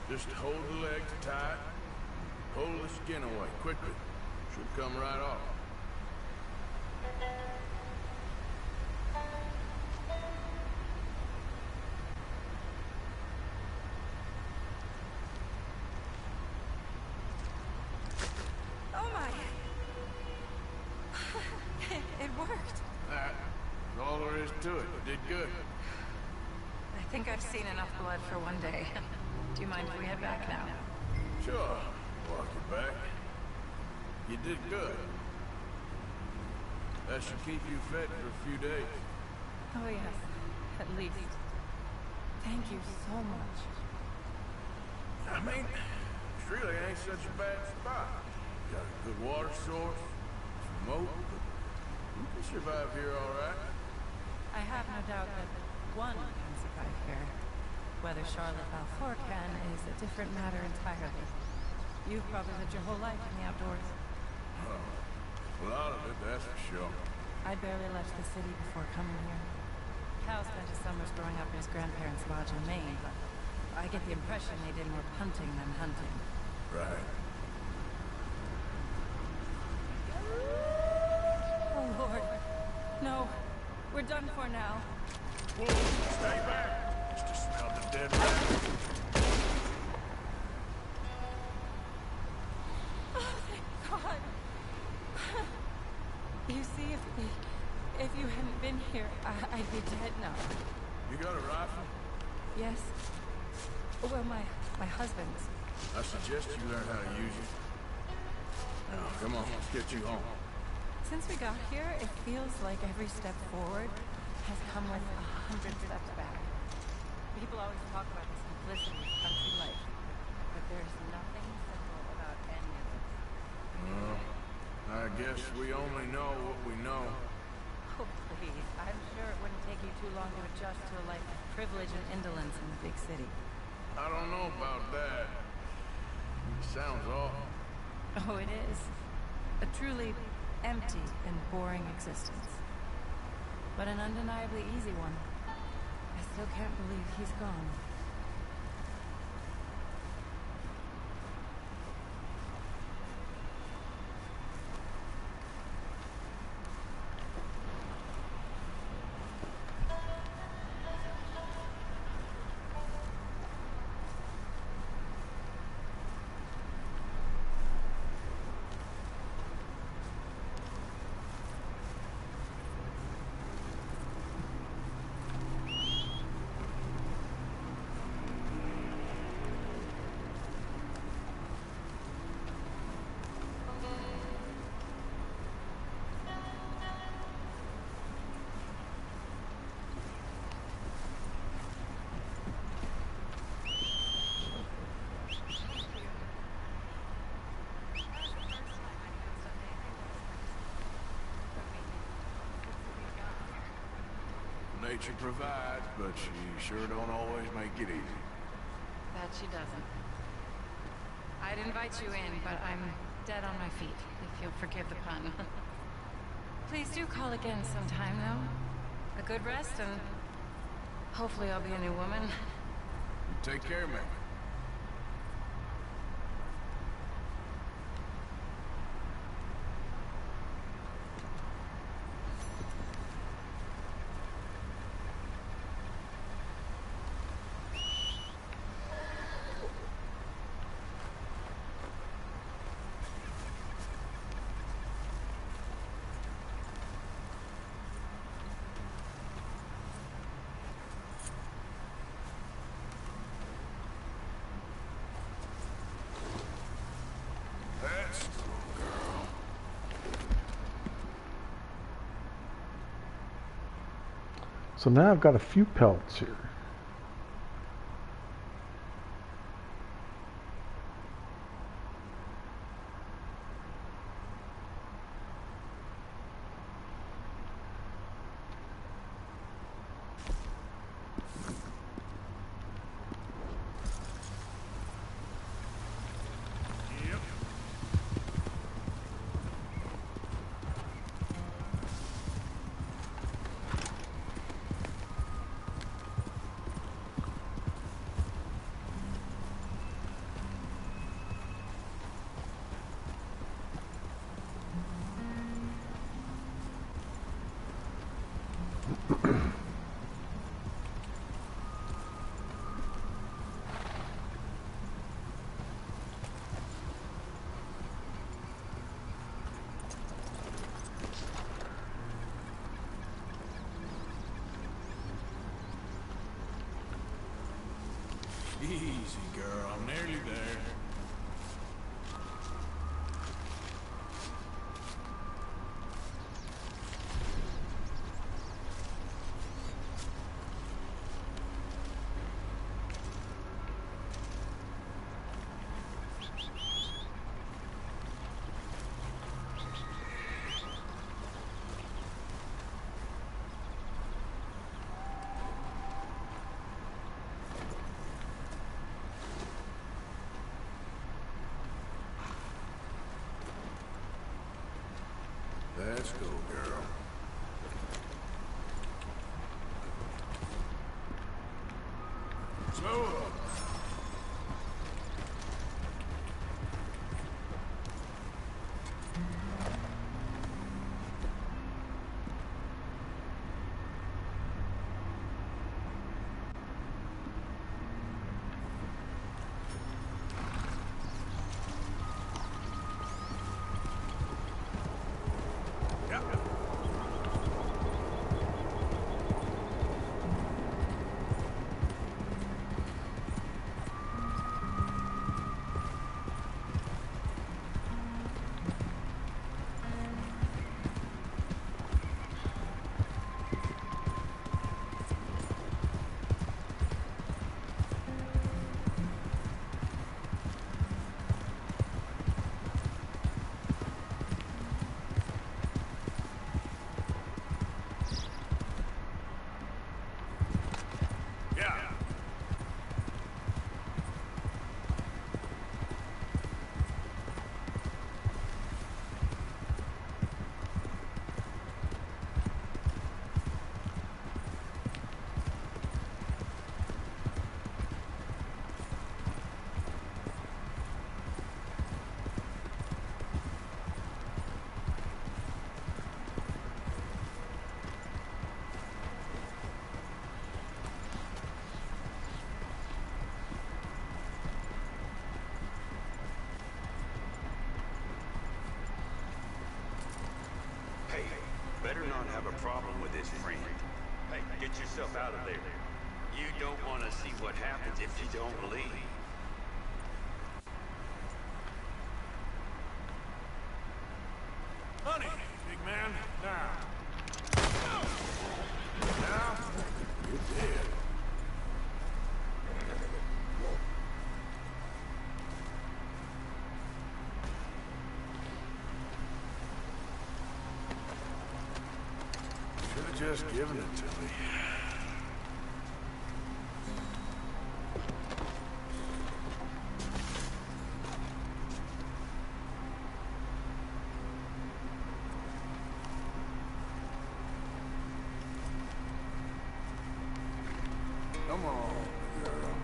Just hold the legs tight. Pull the skin away, quickly. Should come right off. Oh my! It worked. That's all there is to it. You did good. I think I've seen enough blood for one day. Do you mind if we head back now? Sure. Walk you back. You did good. That should keep you fed for a few days. Oh yes, at least. Thank you so much. I mean, it really ain't such a bad spot. You got a good water source, smoke, but you can survive here all right. I have no doubt that one can survive here. Whether Charlotte Balfour can is a different matter entirely. You've probably lived your whole life in the outdoors. Oh, a lot of it, that's for sure. I barely left the city before coming here. Cal spent his summers growing up in his grandparents' lodge in Maine, but I get the impression they did more punting than hunting. Right. Oh, Lord. No. We're done for now. Whoa, stay back. Just smell the dead rat. Oh, thank God. You see, if you hadn't been here, I'd be dead now. You got a rifle? Yes. Well, my husband's. I suggest you learn how to use it. Now, come on, let's get you home. Since we got here, it feels like every step forward has come with 100 steps back. People always talk about the simplicity of country life, but there's nothing simple about any of it. I guess we only know what we know. Oh, please. I'm sure it wouldn't take you too long to adjust to a life of privilege and indolence in the big city. I don't know about that. It sounds awful. Oh, it is. A truly empty and boring existence. But an undeniably easy one. I still can't believe he's gone. Nature provides, but she sure don't always make it easy. That she doesn't. I'd invite you in, but I'm dead on my feet, if you'll forgive the pun. Please do call again sometime, though. A good rest, and hopefully I'll be a new woman. Take care, man. So now I've got a few pelts here. Easy, girl. I'm nearly there. Let's go, girl. Slow up. better not have a problem with his friend. Hey, get yourself out of there. You don't want to see what happens if you don't leave. Honey, big man, now. Now, you're dead. Should have just given it to me. Come on, girl.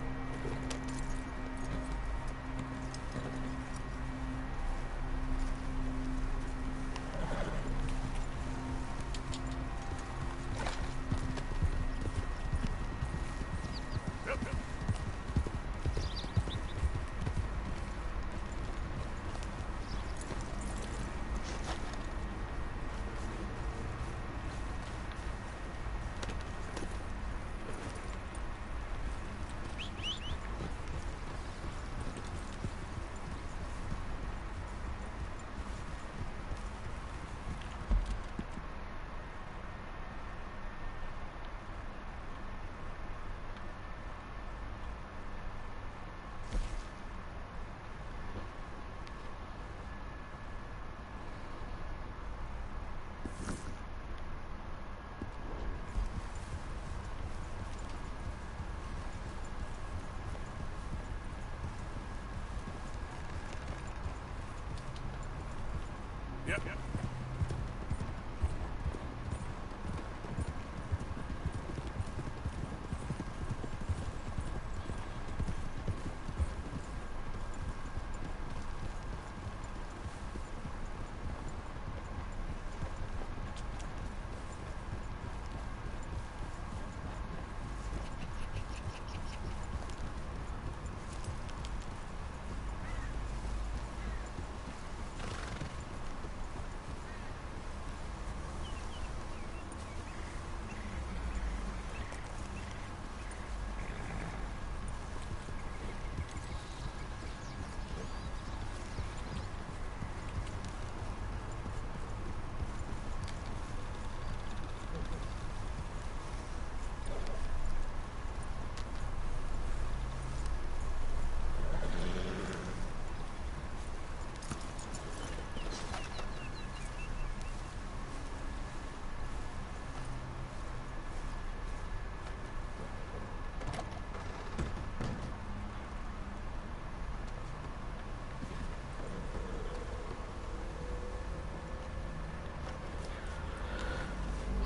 Yep.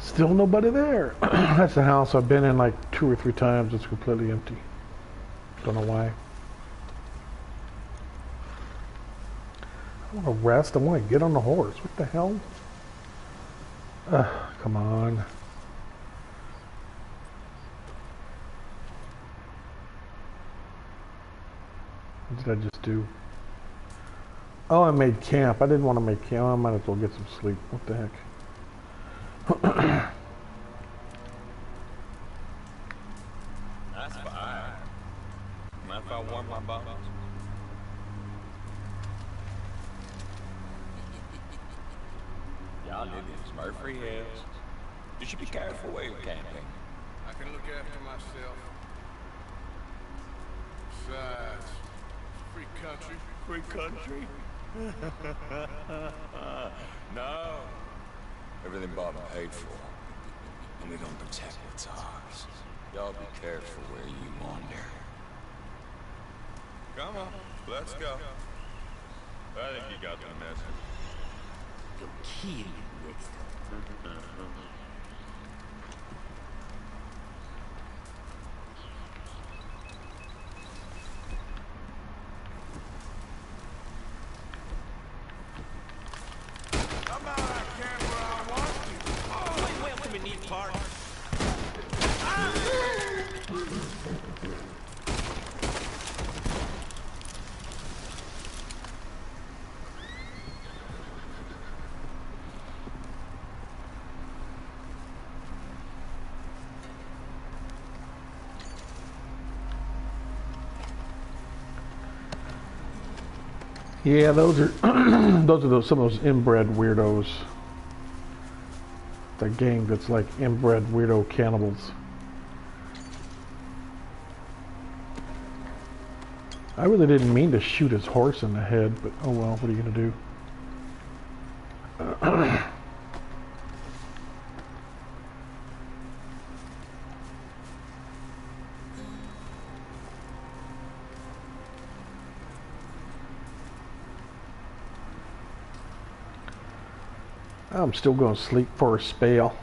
Still nobody there. That's the house I've been in like 2 or 3 times. It's completely empty. Don't know why. I want to rest. I want to get on the horse. What the hell? Come on. What did I just do? Oh, I made camp. I didn't want to make camp. I might as well get some sleep. What the heck? That's fine. Mind if I warm my bones? Y'all live in Murphy Hills. You should be careful where you're camping. I can look after myself. Besides, free country. Free country? No. Everything bought and paid for. And we don't protect what's ours. Y'all be careful where you wander. Come on, let's go. I think you got the message. Go kill you next time. I'm not at camp where I want to. Oh, welcome in these parts. Yeah, those are some of those inbred weirdos. The gang that's like inbred weirdo cannibals. I really didn't mean to shoot his horse in the head, but oh well, what are you gonna do? I'm still going to sleep for a spell.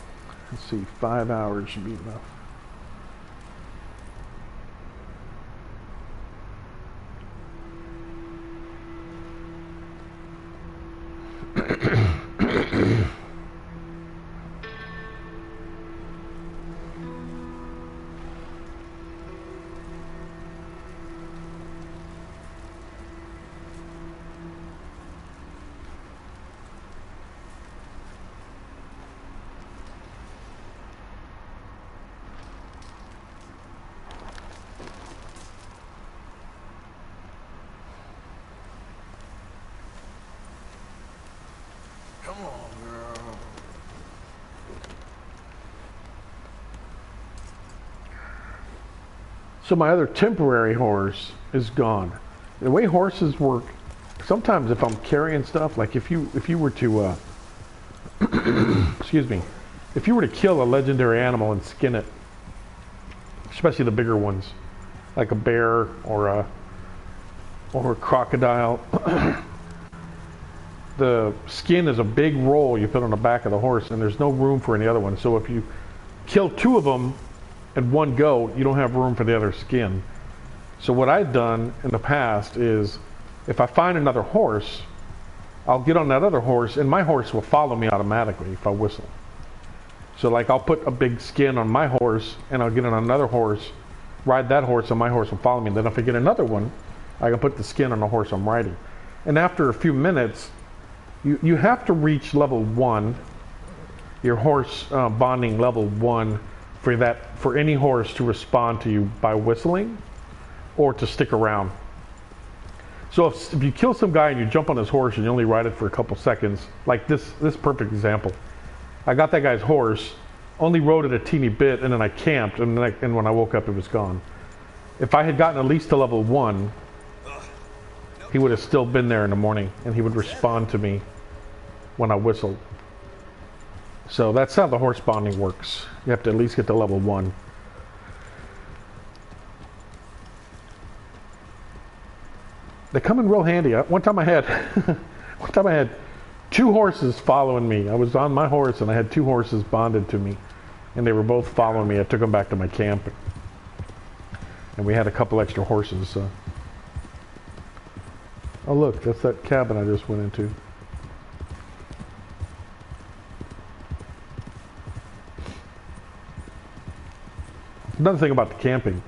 Let's see, 5 hours should be enough. Come on, girl. So my other temporary horse is gone. The way horses work, sometimes if I'm carrying stuff, like if you were to excuse me, if you were to kill a legendary animal and skin it, especially the bigger ones, like a bear or a crocodile, the skin is a big roll you put on the back of the horse, and there's no room for any other one. So if you kill 2 of them in one go, you don't have room for the other skin. So what I've done in the past is, if I find another horse, I'll get on that other horse, and my horse will follow me automatically if I whistle. So like I'll put a big skin on my horse, and I'll get on another horse, ride that horse, and my horse will follow me. And then if I get another one, I can put the skin on the horse I'm riding. And after a few minutes, you have to reach level 1, your horse bonding level 1, for any horse to respond to you by whistling or to stick around. So if you kill some guy and you jump on his horse and you only ride it for a couple seconds, like this perfect example. I got that guy's horse, only rode it a teeny bit, and then I camped, and when I woke up it was gone. If I had gotten at least to level 1, he would have still been there in the morning, and he would respond to me when I whistled. So that's how the horse bonding works. You have to at least get to level 1. They come in real handy. One time I had 2 horses following me. I was on my horse and I had 2 horses bonded to me, and they were both following me. I took them back to my camp, and we had a couple extra horses. So. Oh look, that's that cabin I just went into. Another thing about the camping,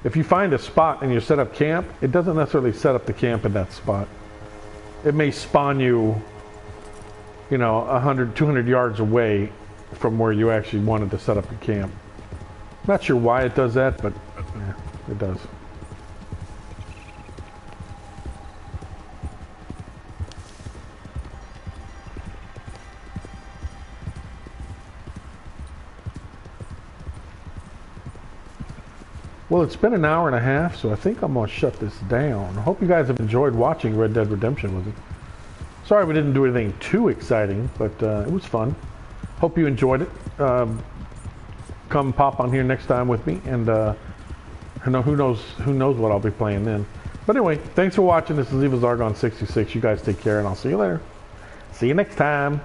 if you find a spot and you set up camp, it doesn't necessarily set up the camp in that spot. It may spawn you, 100, 200 yards away from where you actually wanted to set up the camp. Not sure why it does that, but yeah, it does. Well, it's been an hour and a half, so I think I'm going to shut this down. I hope you guys have enjoyed watching Red Dead Redemption with me. Sorry we didn't do anything too exciting, but it was fun. Hope you enjoyed it. Come pop on here next time with me, and who knows what I'll be playing then. But anyway, thanks for watching. This is evilzargon66. You guys take care, and I'll see you later. See you next time.